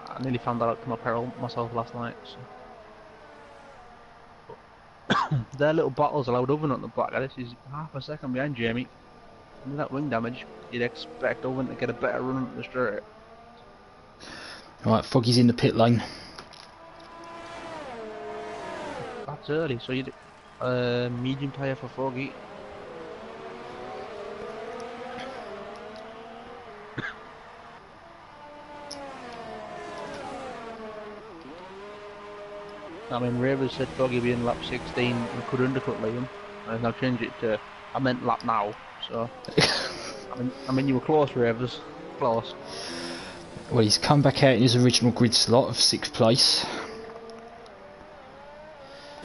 I nearly found that out to my peril myself last night. So. Their little battles allowed Oven on the back. This is half a second behind Jamie. And with that wing damage, you'd expect Owen to get a better run up the straight. Right, Foggy's in the pit lane. That's early, so you'd medium tyre for Foggy. I mean, Ravers said Foggy be in lap 16 and could undercut Liam. I've now changed it to, I meant lap now, so. I mean, you were close, Ravers. Close. Well, he's come back out in his original grid slot of 6th place.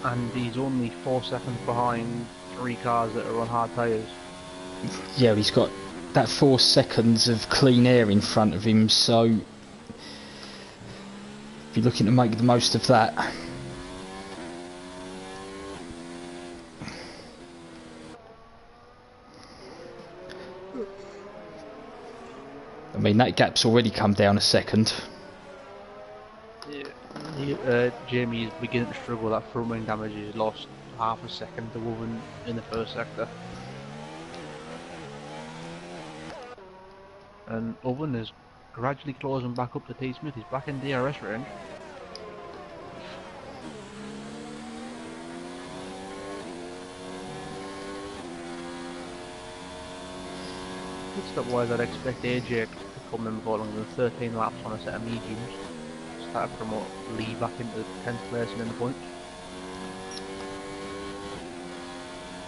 And he's only 4 seconds behind 3 cars that are on hard tyres. Yeah, he's got that 4 seconds of clean air in front of him, so if you're looking to make the most of that. I mean, that gap's already come down a second. Yeah. Jamie is beginning to struggle. That front wing damage. He's lost half a second to Woven in the first sector. And Owen is gradually closing back up to T. Smith. He's back in DRS range. Stop wise, I'd expect AJ to come in for longer than 13 laps on a set of mediums. Start to promote Lee back into 10th place and in the points.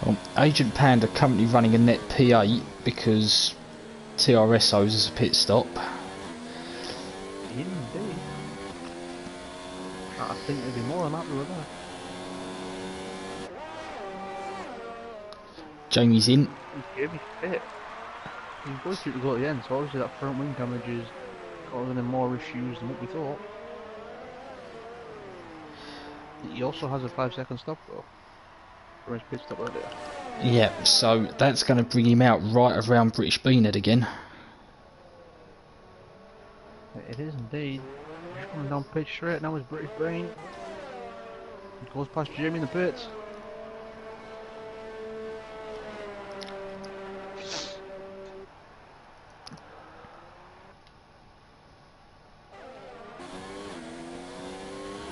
Well, Agent Panda currently running a net P8 because TRS owes us a pit stop. Indeed. I think there'd be more than happy with that. Jamie's in. Jamie's fit. He's going to go to the end, so obviously that front wing damage is causing him more issues than what we thought. He also has a 5-second stop though, from his pit stop earlier. Yeah, so that's going to bring him out right around British Beanhead again. It is indeed. He's coming down pitch straight now with British Brain. He goes past Jamie in the pits.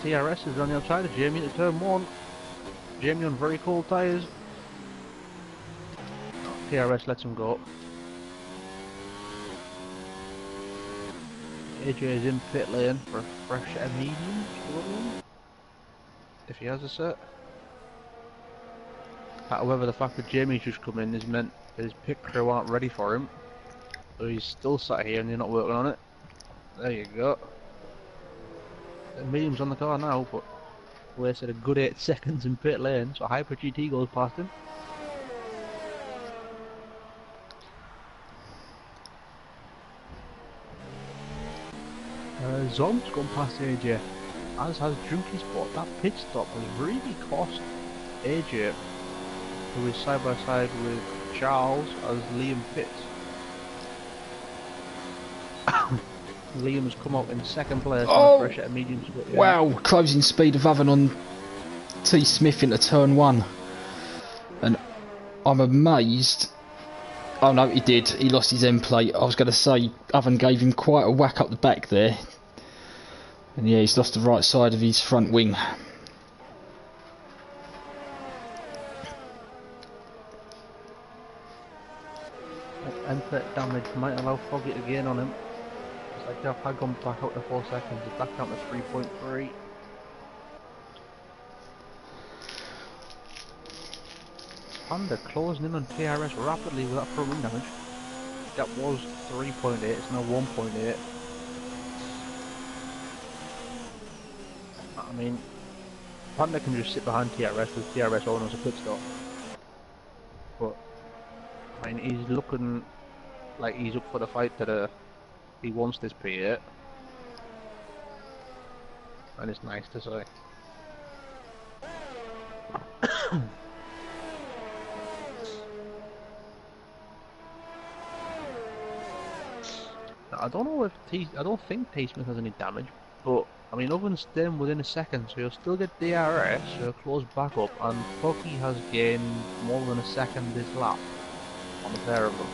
TRS is on the outside of Jamie at turn 1. Jamie on very cold tyres. TRS lets him go. AJ is in pit lane for a fresh set of mediums, if he has a set. However, the fact that Jamie's just come in has meant that his pit crew aren't ready for him. So he's still sat here and they're not working on it. There you go. The medium's on the car now, but wasted a good 8 seconds in pit lane, so Hyper GT goes past him. Zom's gone past AJ, as has Junkie Spot. That pit stop has really cost AJ, who is side by side with Charles as Liam pits. Liam has come out in 2nd place on a fresh at medium split. Yeah. Wow, closing speed of Oven on T. Smith into turn 1. And I'm amazed. Oh no, he did. He lost his end plate. I was going to say, Oven gave him quite a whack up the back there. And yeah, he's lost the right side of his front wing. End plate damage might allow Foggy to gain on him. Like Jeff had gone back out to 4 seconds, he's back down to 3.3. Panda closing in on TRS rapidly with that front wing damage. That was 3.8, it's now 1.8. I mean, Panda can just sit behind TRS with TRS owners a pit stop. But, I mean, he's looking like he's up for the fight to the... He wants this P8. and it's nice to see. I don't know if I don't think T Smith has any damage, but I mean, other than staying within a second, so you'll still get DRS, so you'll close back up, and Foggy has gained more than a second this lap on the pair of them.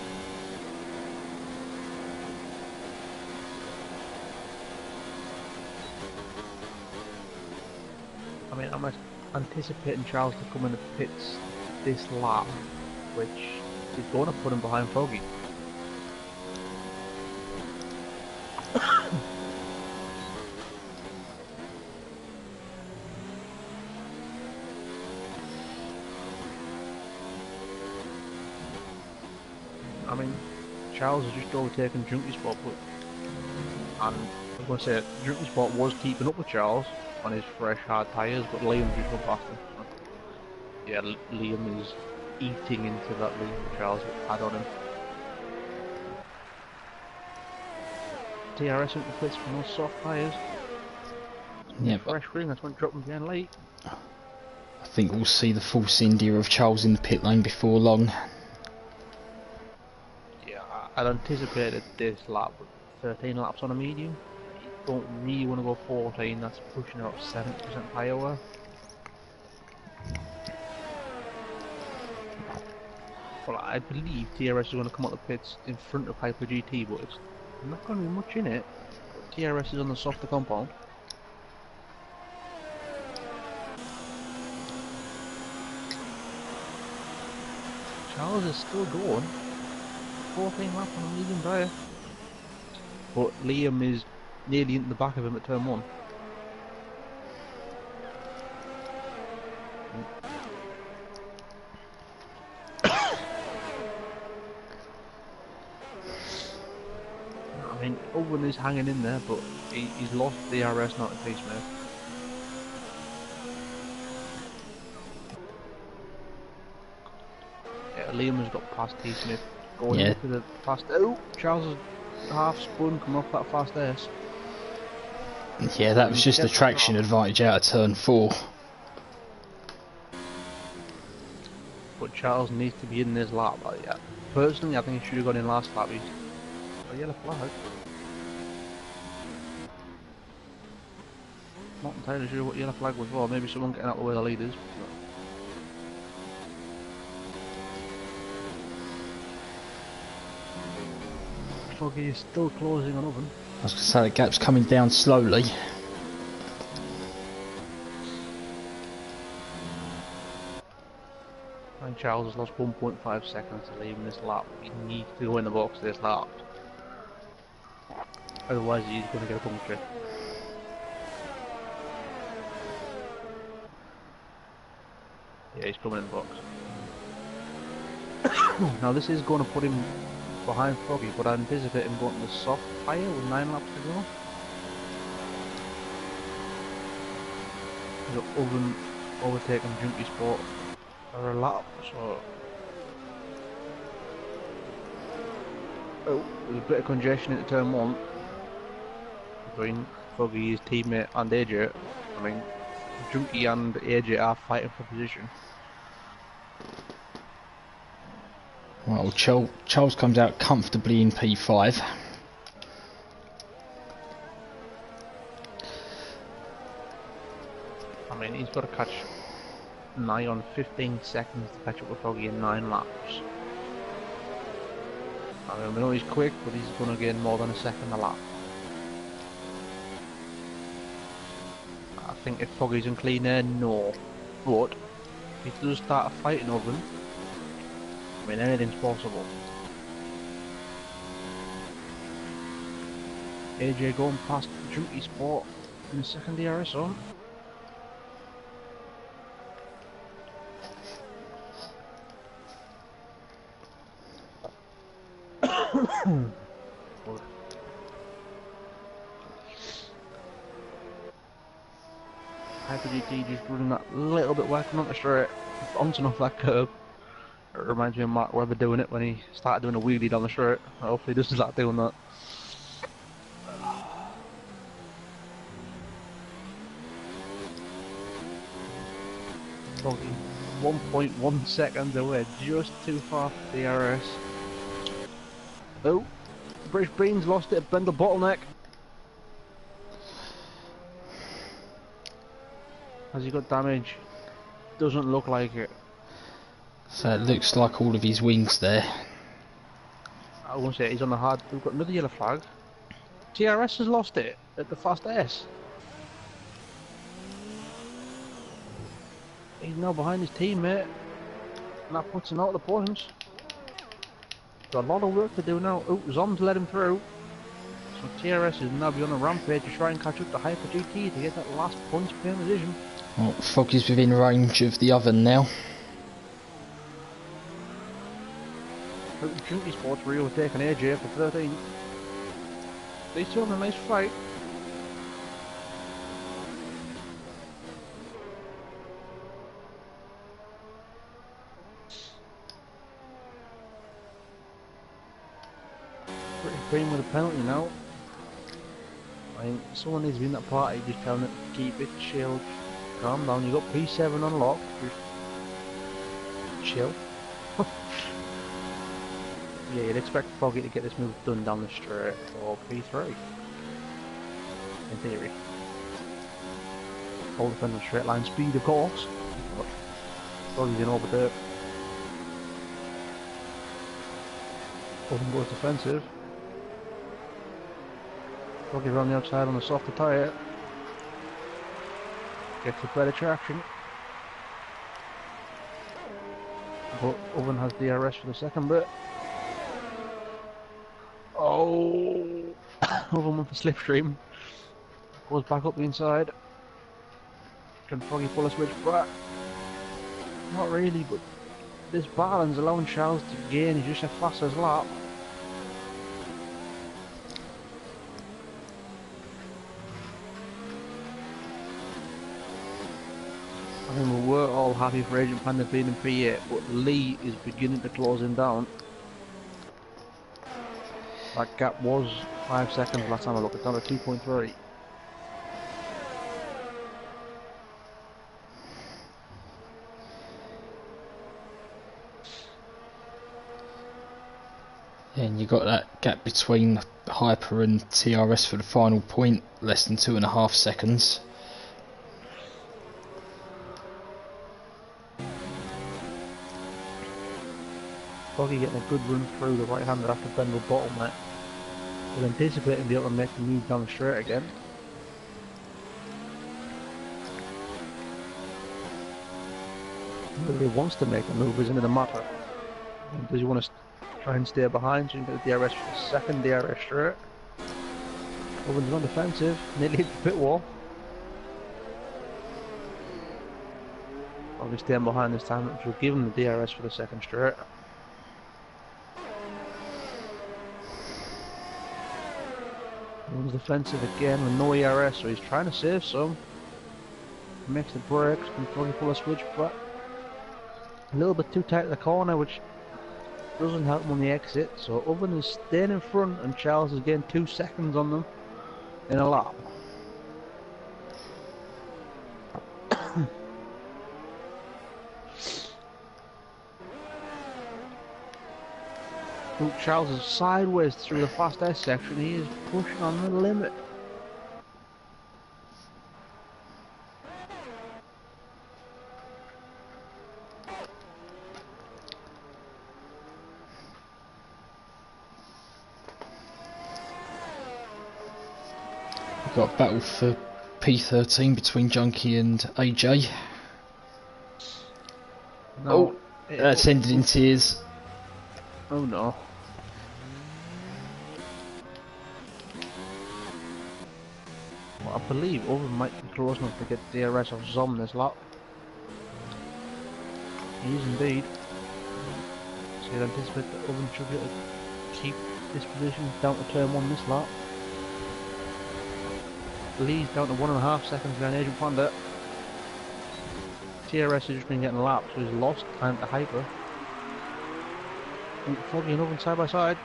I mean, I'm anticipating Charles to come in the pits this lap, which is going to put him behind Foggy. I mean, Charles has just overtaken Junkie Spot, and I'm going to say Junkie Spot was keeping up with Charles on his fresh hard tyres, but Liam just went past him. So, yeah, Liam is eating into that lead that Charles had on him. TRS into pits for those soft tyres. Yeah, fresh ring, that's when dropping behind late. I think we'll see the false India of Charles in the pit lane before long. Yeah, I'd anticipated this lap with 13 laps on a medium. You don't really want to go 14, that's pushing it up 70% power. Well, I believe TRS is going to come out the pits in front of Hyper GT, but it's not going to be much in it. TRS is on the softer compound. Charles is still going. 14 laps on a medium tyre. But Liam is nearly into the back of him at turn 1. I mean, Owen is hanging in there, but he's lost DRS not to T Smith. Yeah, Liam has got past T Smith. Going into the fast. Oh, Charles is half spun coming off that fast S. Yeah, that was just a traction advantage out of turn 4. But Charles needs to be in this lap. Yeah. Personally, I think he should have gone in last lap. He's a yellow flag. Not entirely sure what yellow flag was for. Maybe someone getting out of the way of the leaders. Foggy is still closing on Oven. I was going to say the gap's coming down slowly. And Charles has lost 1.5 seconds to leave in this lap. He needs to go in the box this lap. Otherwise he's going to get a puncture. Yeah, he's coming in the box. Now this is going to put him behind Foggy, but I anticipate him going to the soft tyre with 9 laps to go. He's got Oven overtaking Junkie Sport for a lap, so... Oh, there's a bit of congestion into turn 1 between Foggy, his teammate, and AJ. I mean, Junkie and AJ are fighting for position. Well, Charles comes out comfortably in P5. I mean, he's got to catch nigh on 15 seconds to catch up with Foggy in 9 laps. I mean, we know he's quick, but he's going to gain more than a second a lap. I think if Foggy's in clean air, no. But if he does start a fighting Oven, I mean, anything's possible. AJ going past Junkie Sport in the second DRS zone. Hyper GT just running that little bit wide coming on the straight, bouncing off that curb. It reminds me of Mark Webber doing it when he started doing a wheelie down the straight. Hopefully he doesn't start doing that. Foggy. 1.1 seconds away, just too far for DRS. Oh, British Beans lost it at Bendel Bottleneck. Has he got damage? Doesn't look like it. So it looks like all of his wings there. I won't say he's on the hard. We've got another yellow flag. TRS has lost it at the fast S. He's now behind his teammate. And that puts him out of the points. Got a lot of work to do now. Oh, Zom's let him through. So TRS is now be on a rampage to try and catch up to Hyper GT to get that last points paying position. Well, Foggy's within range of the oven now. Trinity Sports Rio taking AJ for 13. These two having a nice fight. Pretty green with a penalty now. I think someone needs to be in that party just telling it to keep it chill. Calm down, you got P7 unlocked. Just chill. Yeah, you'd expect Foggy to get this move done down the straight for P3. In theory. All depends on straight line speed, of course. But Foggy's in over there. Oven goes defensive. Foggy around the outside on the softer tyre. Gets a better traction. But Oven has DRS for the second bit. Oh! Oven went for slipstream. Goes back up the inside. Can Foggy pull a switch back? Not really, but this balance allowing Charles to gain just a fastest lap. I mean, we were all happy for Agent Panda being in P8, but Lee is beginning to close him down. That gap was 5 seconds last time I looked, it's down to 2.3. And you got that gap between Hyper and TRS for the final point, less than 2.5 seconds. Foggy getting a good run through the right hander after Bendel bottleneck. We're anticipating being able to make the move down the straight again. He really wants to make the move, isn't it a matter? Does he want to try and stay behind so he can get the DRS for the second DRS straight? Owen's on defensive, nearly hit the pit wall. Foggy staying behind this time, which will give him the DRS for the second straight. Owen's defensive again with no ERS, so he's trying to save some. Makes the brakes, can Foggy pull a switch back. A little bit too tight at the corner, which doesn't help him on the exit, so Oven is staying in front and Charles is getting 2 seconds on them in a lap. Ooh, Charles is sideways through the fast S section, he is pushing on the limit. We've got a battle for P13 between Junkie and AJ. No, That's ended in tears. Oh no. Well, I believe Oven might be close enough to get DRS off Zom this lap. He is indeed. So you'd anticipate that Oven should be able to keep this position down to turn 1 this lap. Lee's down to 1.5 seconds behind Agent Panda. TRS has just been getting lapped, so he's lost time to Hyper. Foggy and Oven side by side.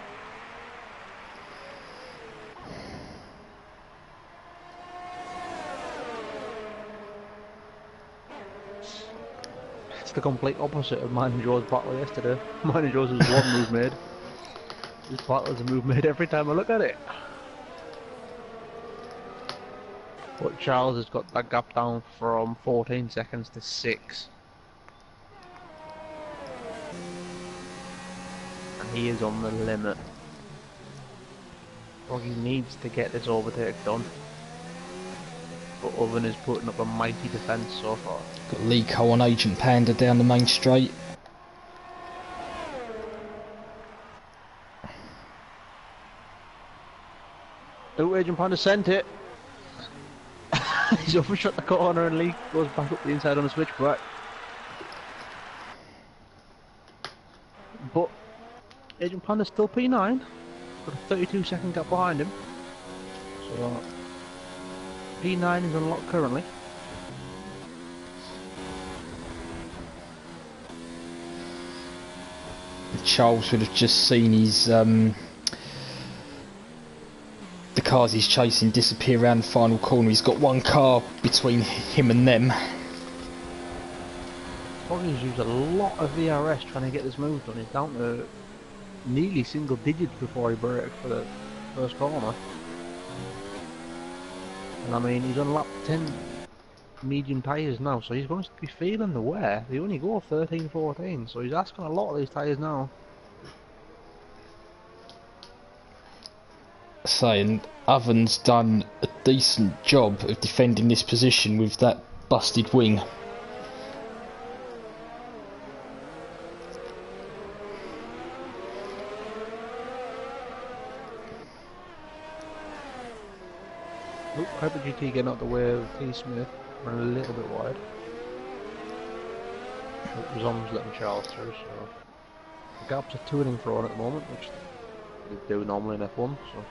the complete opposite of mine and Joe's battle yesterday. Mine and Joe's was one move made. This battle is a move made every time I look at it. But Charles has got that gap down from 14 seconds to 6. And he is on the limit. Froggy needs to get this overtake done. But Oven is putting up a mighty defence so far. Got Lee Cole and Agent Panda down the main straight. Oh, Agent Panda sent it. He's overshot the corner and Lee goes back up the inside on a switchback. But Agent Panda's still P9. Got a 32-second gap behind him. So P9 is unlocked currently. Charles would have just seen his the cars he's chasing disappear around the final corner. He's got one car between him and them. Foggy's used a lot of VRS trying to get this move done. He's down to nearly single digits before he braked for the first corner. And I mean, he's on lap 10 medium tyres now, so he's going to be feeling the wear. They only go 13-14, so he's asking a lot of these tyres now. Saying Oven's done a decent job of defending this position with that busted wing. Oh, Hyper GT getting out the way of T Smith, running a little bit wide. Oh, Zom's letting Charles through, so the gaps are to and fro at the moment, which they do normally in F1. So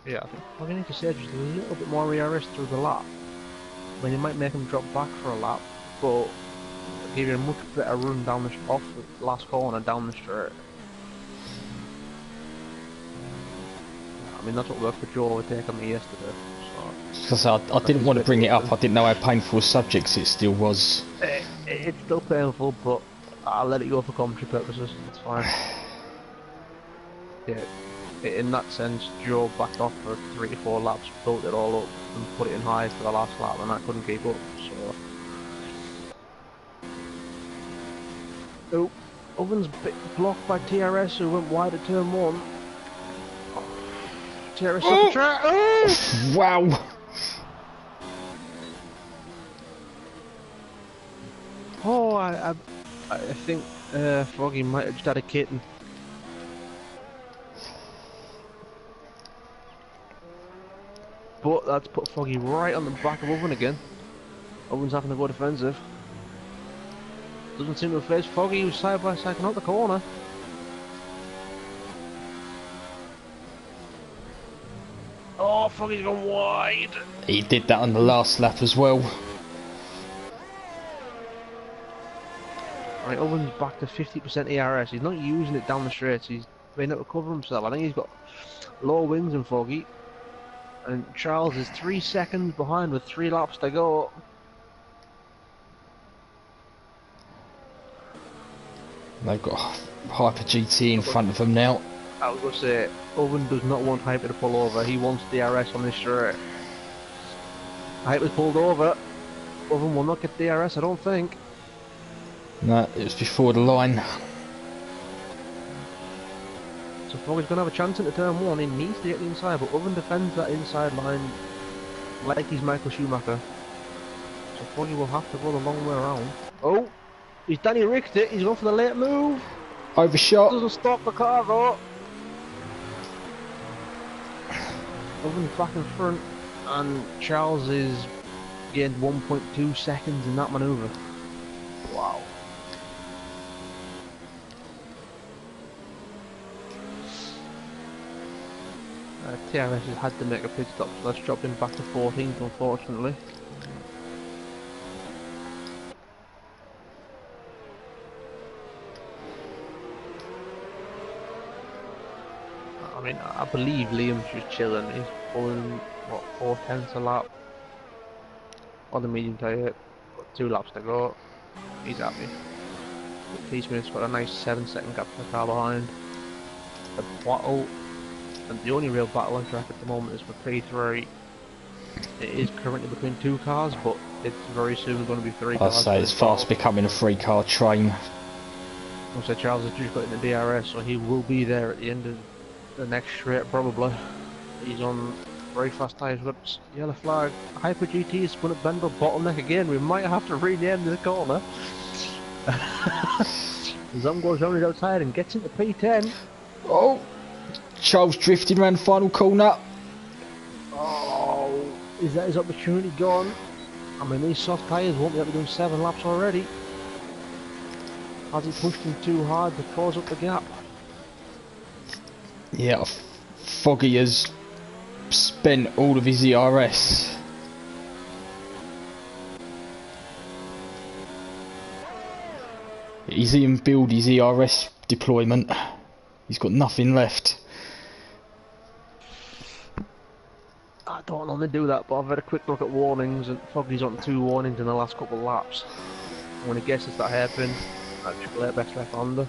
yeah, I think what we need to say is just a little bit more ERS through the lap. I mean, you might make him drop back for a lap, but give you a much better run down the off the last corner down the straight. I mean, that's what worked for Joe overtaking me yesterday. Because I didn't want to bring it up. I didn't know how painful subjects it still was. It's still painful, but I'll let it go for commentary purposes. It's fine. Yeah. In that sense, Joe backed off for 3 to 4 laps, built it all up and put it in high for the last lap, and I couldn't keep up, so... Oh, Oven's blocked by TRS, who went wide at turn 1. TRS up the track. Oh! Wow! Oh, I think Froggy might have just had a kitten. But that's put Foggy right on the back of Oven again. Oven's having to go defensive. Doesn't seem to have faced Foggy, who's side by side out the corner. Oh, Foggy's gone wide. He did that on the last lap as well. Right, Oven's back to 50% ERS. He's not using it down the straight. He's been able to cover himself. I think he's got lower wings than Foggy. And Charles is 3 seconds behind with 3 laps to go. They've got Hyper GT in front of them now. I was going to say, Oven does not want Hyper to pull over. He wants DRS on this straight. Hyper's pulled over. Oven will not get DRS, I don't think. No, it was before the line. So Foggy's going to have a chance into turn 1. He needs to get the inside, but Oven defends that inside line like he's Michael Schumacher. So Foggy will have to go the long way around. Oh! He's Danny Ricked it. He's going for the late move. Overshot. Doesn't stop the car though. Oven's back in front, and Charles is gained 1.2 seconds in that manoeuvre. Wow. TRS has had to make a pit stop, so that's dropped him back to 14th, unfortunately. I mean, I believe Liam's just chilling. He's pulling, what, 4/10 a lap on the medium tyre. Got 2 laps to go. He's happy. T-Smith's got a nice 7-second gap to the car behind. The battle, and the only real battle on track at the moment is for P3. It is currently between 2 cars, but it's very soon going to be 3 cars. I'd say it's fast becoming a 3-car train. Also, Charles has just got in the DRS, so he will be there at the end of the next straight, probably. He's on very fast tyres. We've got yellow flag. Hyper GT is spun at Bendel bottleneck again. We might have to rename this corner. Zom goes round his outside and gets into P10. Oh, Charles drifting around the final corner. Oh, is that his opportunity gone? I mean, these soft tyres won't be able to do 7 laps already. Has he pushed him too hard to close up the gap? Yeah, Foggy has spent all of his ERS. He's even built his ERS deployment. He's got nothing left. I don't normally do that, but I've had a quick look at warnings, and Foggy's on 2 warnings in the last couple of laps. And when he guesses that happen, that triple air best left under.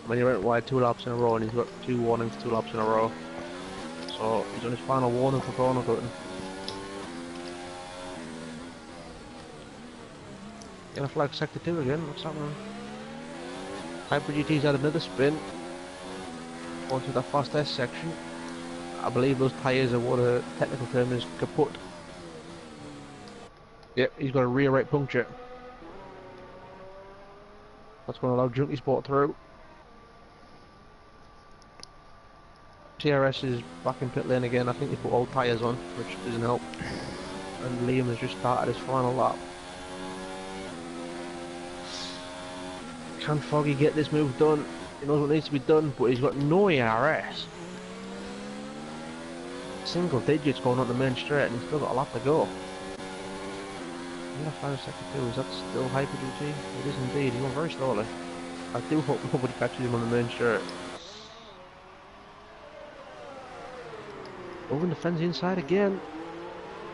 When he went wide 2 laps in a row, and he's got 2 warnings 2 laps in a row. So he's on his final warning for corner cutting. Gonna flag sector 2 again, what's happening? Hyper GT's had another spin. Going through that fast S section. I believe those tyres are what a technical term is kaput. Yep, he's got a rear right puncture. That's going to allow Junkie Sport through. TRS is back in pit lane again. I think they put all tyres on, which doesn't help. And Liam has just started his final lap. Can Foggy get this move done? He knows what needs to be done, but he's got no ERS. Single digits going on the main straight, and he's still got a lap to go. I'm gonna sector 2. Is that still Hyper GT? It is indeed. He's going very slowly. I do hope nobody catches him on the main straight. Over and defends the inside again.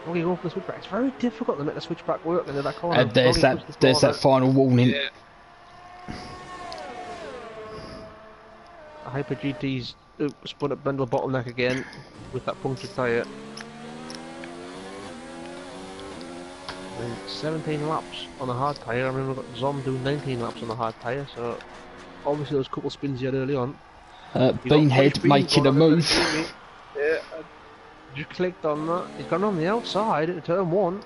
Foggy going for the switchback. It's very difficult to make the switchback work into that corner. And there's that final warning. Yeah. Hyper GT's spun at Bendel bottleneck again with that punctured tyre. And 17 laps on a hard tyre. I remember we've got Zom doing 19 laps on a hard tyre, so obviously those couple spins he had early on. Beanhead making a move. Yeah, I just clicked on that. He's gone on the outside into turn 1.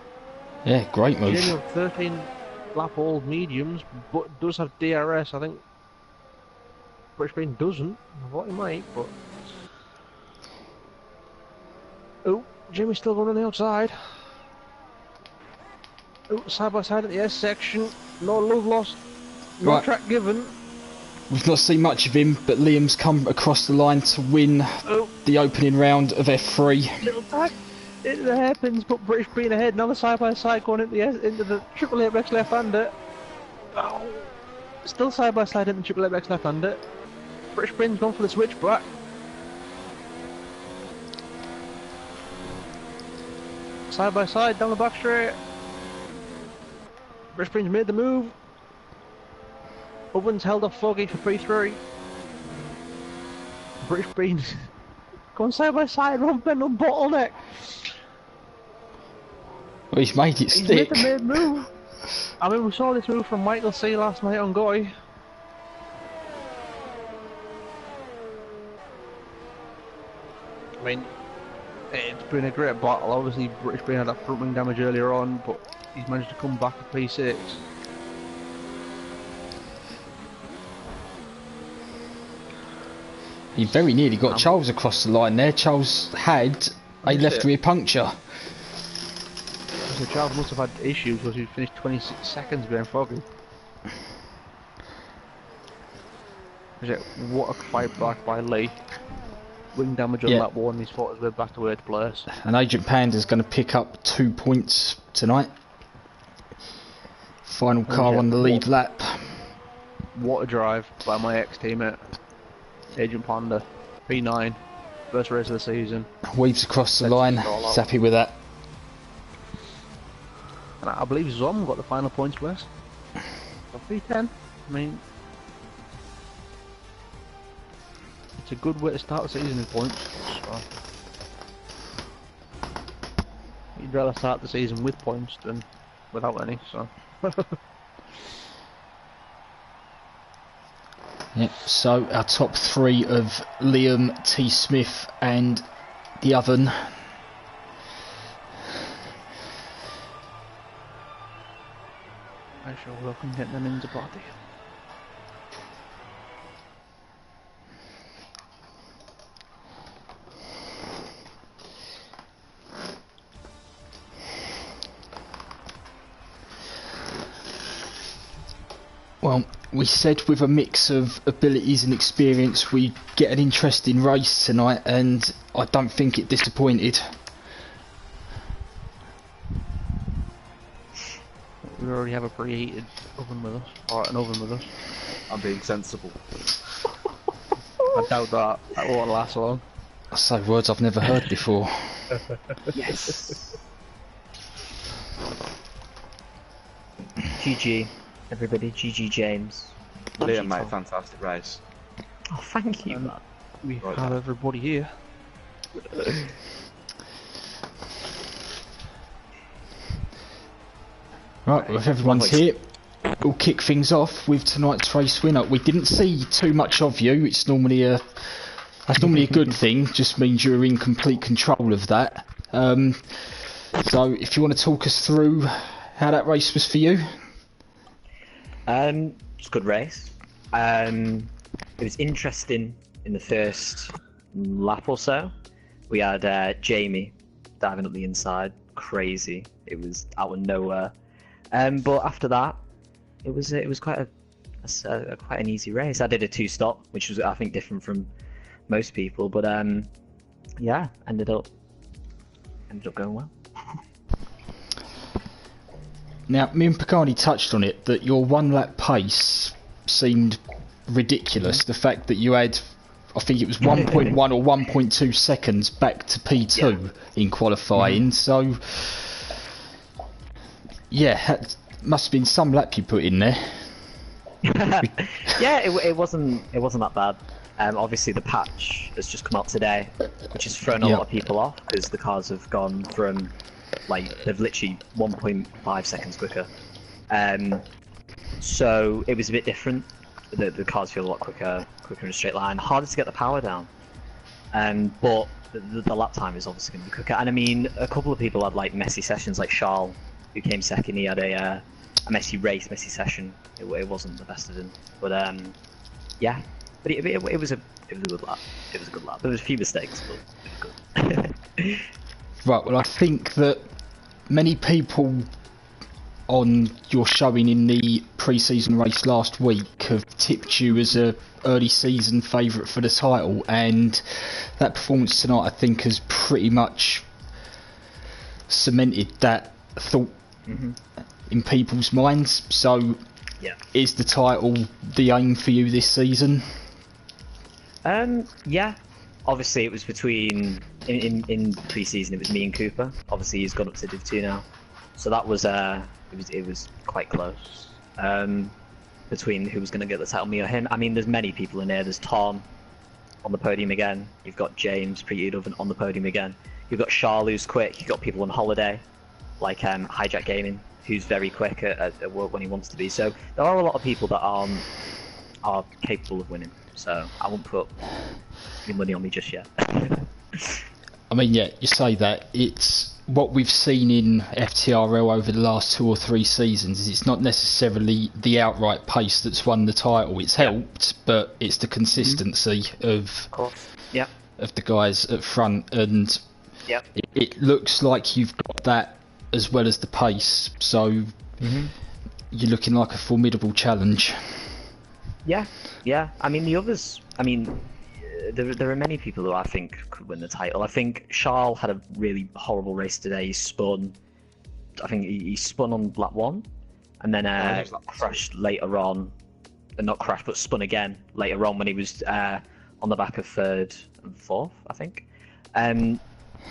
Yeah, great move. He's only on 13 lap old mediums, but does have DRS, I think. British Bean doesn't. I thought he might, but... Oh, Jimmy's still going on the outside. Oh, side by side at the S section. No love lost. No track given. We've not seen much of him, but Liam's come across the line to win the opening round of F3. Little tag. It happens, but British Bean ahead. Another side by side going into the triple apex left-hander. Oh. Still side by side in the triple apex left-hander. British Bean's gone for the switchback. Side by side down the back straight. British Bean's made the move. Owen's held off Foggy for P3. British Bean going side by side around Bendel bottleneck. Well, he's made it stick. He's made the main move. I mean, we saw this move from Michael C last night on Goy. I mean, it's been a great battle. Obviously, British Bean had that front wing damage earlier on, but he's managed to come back to P6. He very nearly got Charles across the line there. Charles had a left rear puncture. So Charles must have had issues because he finished 26 seconds behind Foggy. What a fight back by Lee. Wing damage on that one, he's fought his way back to 8th place. And Agent Panda's going to pick up 2 points tonight. Final car on the lead lap. What a drive by my ex-teammate, Agent Panda, P9. First race of the season. Weaves across the line. He's happy with that. And I believe Zom got the final points West. 310. I mean, it's a good way to start the season with points. So, you'd rather start the season with points than without any. So. Yep, so our top three of Liam, T. Smith and the Oven. I shall welcome get them into party. Well, we said with a mix of abilities and experience we get an interesting race tonight, and I don't think it disappointed. We already have a preheated oven with us, or an oven with us. I'm being sensible. I doubt that. That won't last long. I say words I've never heard before. Yes. GG, everybody. GG, James. Liam, mate, fantastic race. Oh, thank you, man. We Right have there. everybody here. Right, well, if everyone's here, we'll kick things off with tonight's race winner. We didn't see too much of you. It's normally that's normally a good thing. Just means you're in complete control of that. So if you want to talk us through how that race was for you. It's a good race. It was interesting in the first lap or so. We had Jamie diving up the inside, crazy. It was out of nowhere. But after that, it was quite quite an easy race. I did a 2-stop, which was I think different from most people. But yeah, ended up going well. Now, me and Pagani touched on it, that your one lap pace seemed ridiculous. The fact that you had, I think it was 1.1 or 1.2 seconds back to P2 in qualifying, so yeah, must have been some lap you put in there. Yeah, it wasn't that bad. Obviously the patch has just come out today, which has thrown a lot of people off because the cars have gone from they've literally 1.5 seconds quicker. So it was a bit different. The cars feel a lot quicker in a straight line. Harder to get the power down. But the lap time is obviously going to be quicker. And I mean, a couple of people had messy sessions, like Charles, who came second. He had a messy session. It wasn't the best of him, but yeah. But it was a good lap. It was a good lap. There was a few mistakes, but it was good. Right, well, I think that many people on your showing in the pre-season race last week have tipped you as a early season favourite for the title, and that performance tonight I think has pretty much cemented that thought in people's minds. So Yeah. is the title the aim for you this season? Yeah. Obviously, it was between in pre-season. It was me and Cooper. Obviously, he's gone up to Div 2 now, so that was it was quite close between who was going to get the title, me or him. I mean, there's many people in there. There's Tom on the podium again. You've got James pretty oven on the podium again. You've got Charles, who's quick. You've got people on holiday, like Hijack Gaming, who's very quick at work when he wants to be. So there are a lot of people that are capable of winning. So I won't put any money on me just yet. I mean, yeah, you say that. It's what we've seen in FTRL over the last 2 or 3 seasons. Is it's not necessarily the outright pace that's won the title. It's helped, but it's the consistency of course. Yeah. of the guys at front, and Yep. it looks like you've got that as well as the pace. So you're looking like a formidable challenge. Yeah, yeah. I mean, the others. I mean, there are many people who I think could win the title. I think Charles had a really horrible race today. He spun. I think he spun on lap 1, and then crashed later on. Not crashed, but spun again later on when he was on the back of third and fourth, I think.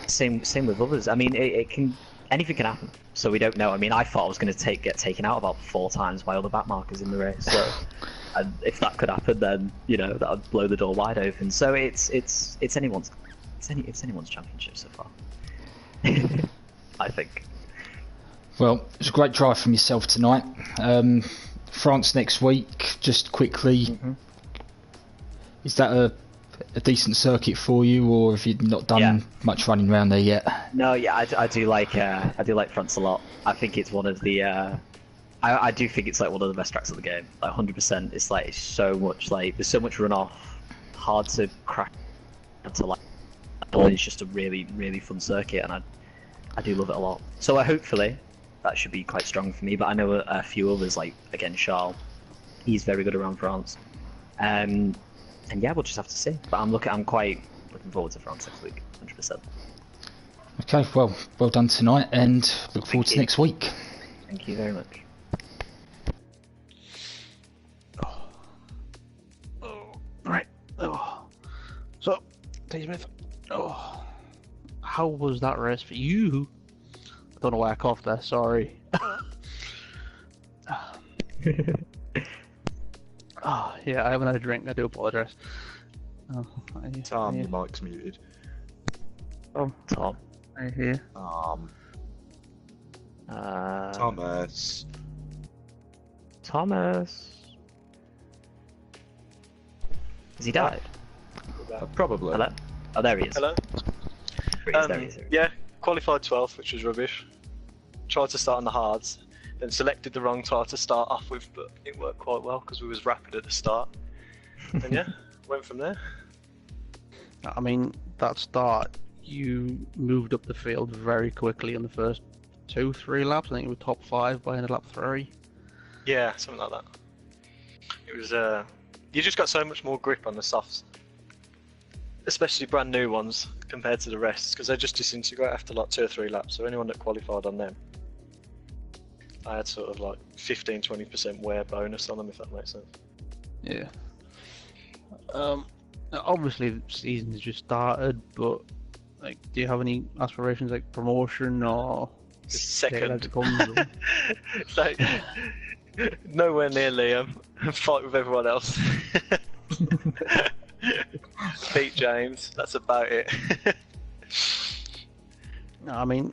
Same with others. I mean, anything can happen. So we don't know. I mean, I thought I was going to get taken out about 4 times by other back markers in the race. So, and if that could happen, then that would blow the door wide open. So it's anyone's championship so far. I think. Well, it's a great drive from yourself tonight. France next week. Just quickly, is that a decent circuit for you, or have you not done much running around there yet? No, yeah, I do like France a lot. I think it's one of the I do think it's like one of the best tracks of the game. Like 100%. It's like so much there's so much runoff, hard to crack to like. It's just a really really fun circuit, and I do love it a lot. So hopefully that should be quite strong for me. But I know a few others, like again Charles, he's very good around France. And yeah, we'll just have to see. But I'm quite looking forward to France next week, 100%. Okay, well done tonight, and look forward to next week. Thank you very much. Right. So, T. Smith. How was that race for you? I don't know why I coughed there. Sorry. Yeah, I haven't had a drink. I do apologise. Tom, your mic's muted. Tom. I hear. Thomas. Has he died? Probably. Hello? Oh, there he is. Hello? There he is. Yeah, qualified 12th, which was rubbish. Tried to start on the hards, then selected the wrong tyre to start off with, but it worked quite well because we was rapid at the start. And yeah, went from there. I mean, that start, you moved up the field very quickly in the first 2-3 laps. I think you were top 5 by end of lap 3. Yeah, something like that. It was, you just got so much more grip on the softs. Especially brand new ones compared to the rest, because they just disintegrate after like 2 or 3 laps. So anyone that qualified on them, I had sort of like 15-20% wear bonus on them, if that makes sense. Yeah. Obviously the season's just started, but like, do you have any aspirations like promotion or just Second. as it comes, or... It's like nowhere near Liam and fight with everyone else. Beat James, that's about it. No, I mean,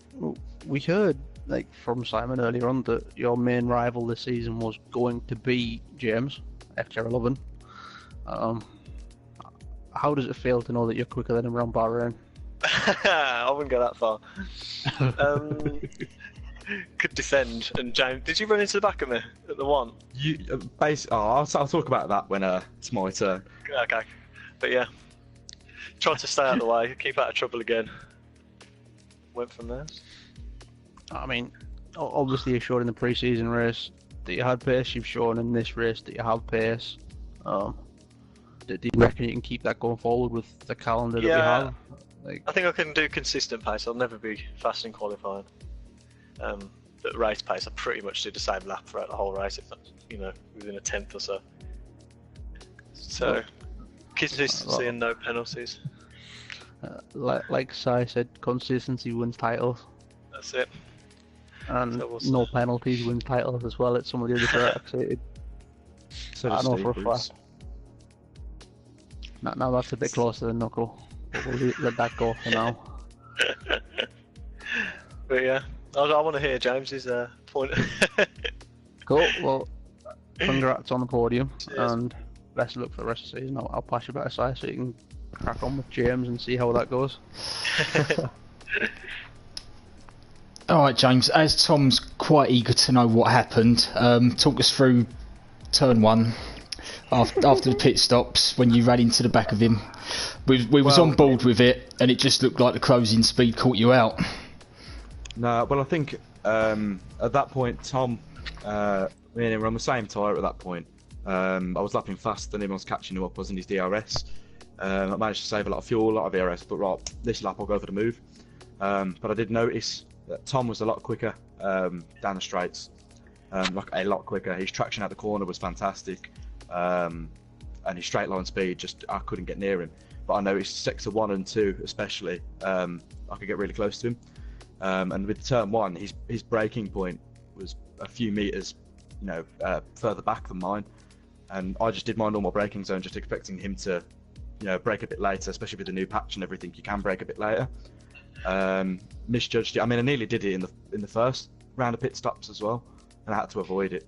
we heard like from Simon earlier on that your main rival this season was going to be James, FTRL. How does it feel to know that you're quicker than him around Bahrain? I wouldn't go that far. Could defend, and James, did you run into the back of me at the one? I'll talk about that when it's my turn. Okay, but yeah, tried to stay out of the way, keep out of trouble again. Went from there. I mean, obviously you showed in the pre-season race that you had pace. You've shown in this race that you have pace. Do you reckon you can keep that going forward with the calendar that we have? Like... I think I can do consistent pace. I'll never be fast in qualifying. But race pace, I pretty much do the same lap throughout the whole race, if that's, within a tenth or so. So, consistency and no penalties. Like Si said, consistency wins titles. That's it. And no penalties wins titles as well at some of the other tracks. I know for a fact. Now that's a bit closer than Knuckle. But we'll let that go for now. But yeah, I want to hear James's point. Cool. Well, congrats on the podium. Cheers. And best of luck for the rest of the season. I'll pass you back to Si so you can crack on with James and see how that goes. Alright James, as Tom's quite eager to know what happened, talk us through turn 1 after the pit stops when you ran into the back of him. We was on board with it and it just looked like the closing speed caught you out. No, well I think at that point Tom, me and him were on the same tyre at that point. I was lapping faster than him, I was catching him up, was in his DRS. I managed to save a lot of fuel, a lot of ERS, but right, this lap I'll go for the move. But I did notice that Tom was a lot quicker down the straights, like a lot quicker. His traction out the corner was fantastic, and and his straight line speed, just I couldn't get near him. But I noticed sector 1 and 2 especially, I could get really close to him. And with turn 1, his braking point was a few meters, further back than mine, and I just did my normal braking zone, just expecting him to, brake a bit later, especially with the new patch and everything. You can brake a bit later. Misjudged it. I mean, I nearly did it in the first round of pit stops as well, and I had to avoid it,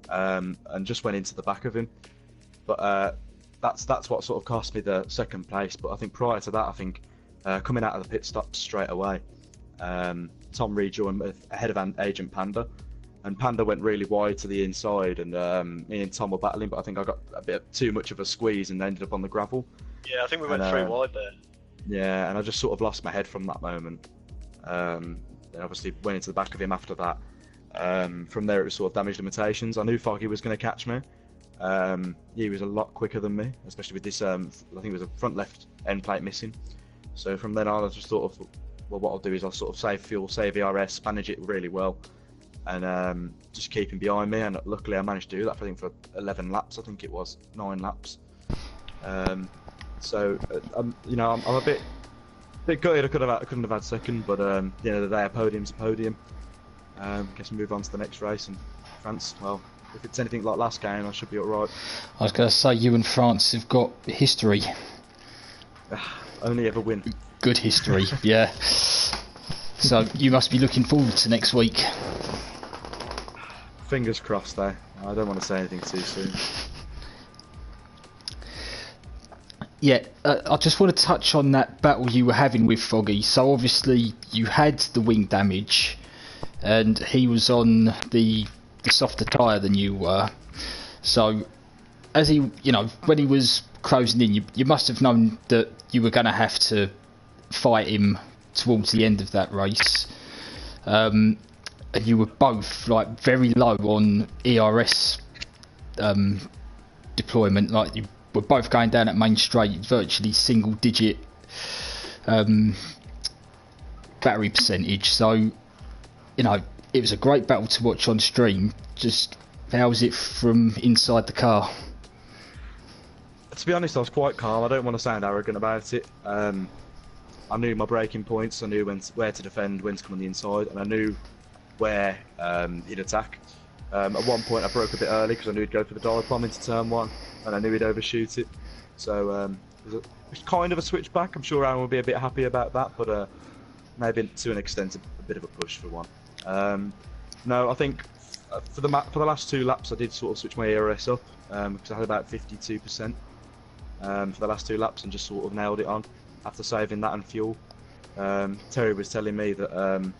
and just went into the back of him. But that's what sort of cost me the second place. But I think prior to that, I think coming out of the pit stops straight away, Tom rejoined ahead of Agent Panda, and Panda went really wide to the inside, and me and Tom were battling, but I think I got a bit too much of a squeeze and ended up on the gravel. Yeah, I think we went 3 wide there. Yeah, and I just sort of lost my head from that moment. Then obviously went into the back of him after that. From there it was sort of damage limitations. I knew Foggy was going to catch me. He was a lot quicker than me, especially with this, I think it was a front left end plate missing. So from then on I just thought of, well, what I'll do is I'll sort of save fuel, save ERS, manage it really well, and just keep him behind me. And luckily I managed to do that for 11 laps, I think it was, 9 laps. So I'm a bit gutted I couldn't have had second, but the end of the day, a podium's a podium. Guess we move on to the next race, and France, well, if it's anything like last game, I should be alright. I was going to say, you and France have got history. Only ever win. Good history, yeah. So you must be looking forward to next week. Fingers crossed, though. I don't want to say anything too soon. Yeah, I just want to touch on that battle you were having with Foggy. So obviously you had the wing damage, and he was on the softer tyre than you were. So as he, when he was closing in, you must have known that you were going to have to fight him towards the end of that race. And you were both like very low on ERS deployment, like you were both going down at main straight, virtually single digit battery percentage. So it was a great battle to watch on stream. Just how was it from inside the car? To be honest, I was quite calm. I don't want to sound arrogant about it. I knew my braking points, I knew where to defend, when to come on the inside, and I knew where he'd attack. At one point I broke a bit early because I knew he'd go for the dive bomb into turn 1, and I knew he'd overshoot it. So it was kind of a switchback. I'm sure Aaron will be a bit happy about that, but maybe to an extent a bit of a push for one. No, I think for the last 2 laps I did sort of switch my ERS up, because I had about 52% for the last 2 laps, and just sort of nailed it on after saving that and fuel. Terry was telling me that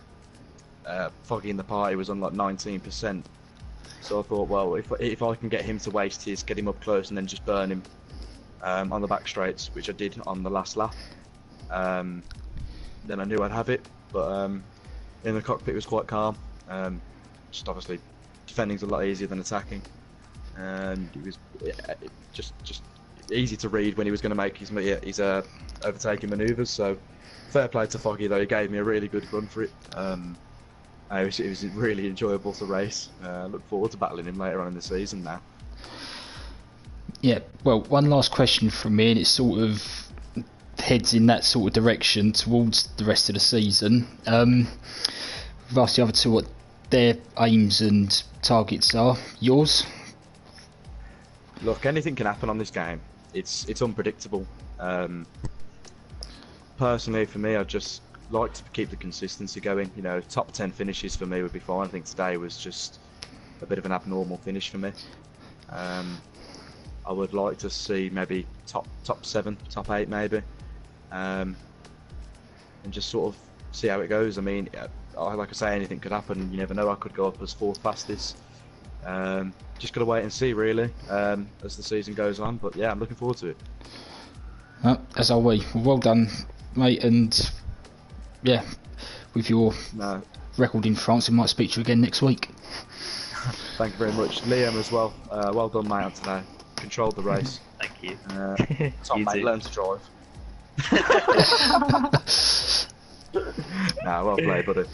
Foggy in the party was on like 19%. So I thought, well, if I can get him to waste his, get him up close and then just burn him on the back straights, which I did on the last lap, then I knew I'd have it. But in the cockpit it was quite calm. Just obviously defending's a lot easier than attacking, and it was just easy to read when he was going to make his overtaking manoeuvres. So fair play to Foggy, though. He gave me a really good run for it. It was really enjoyable to race. Look forward to battling him later on in the season now. Yeah, well, one last question from me, and it sort of heads in that sort of direction towards the rest of the season. We've asked the other two what their aims and targets are. Yours? Look, anything can happen on this game. It's unpredictable. Personally, for me, I just like to keep the consistency going. Top 10 finishes for me would be fine. I think today was just a bit of an abnormal finish for me. I would like to see maybe top 7, top 8 maybe, and just sort of see how it goes. I mean, like I say, anything could happen. You never know. I could go up as 4th fastest. Just got to wait and see, really, as the season goes on. But yeah, I'm looking forward to it. As are we. Well done, mate, and yeah, with your record in France, we might speak to you again next week. Thank you very much. Liam as well. Well done, mate, on today. Controlled the race. Thank you. Tom, mate, learn to drive. Well played, buddy.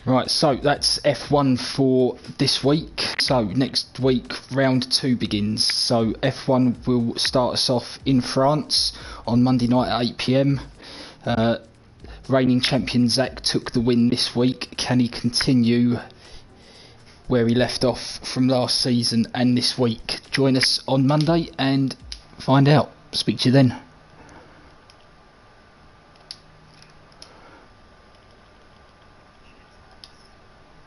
Right, so that's F1 for this week. So next week, round 2 begins. So F1 will start us off in France on Monday night at 8 p.m. Reigning champion Zach took the win this week. Can he continue where he left off from last season and this week? Join us on Monday and find out. Speak to you then.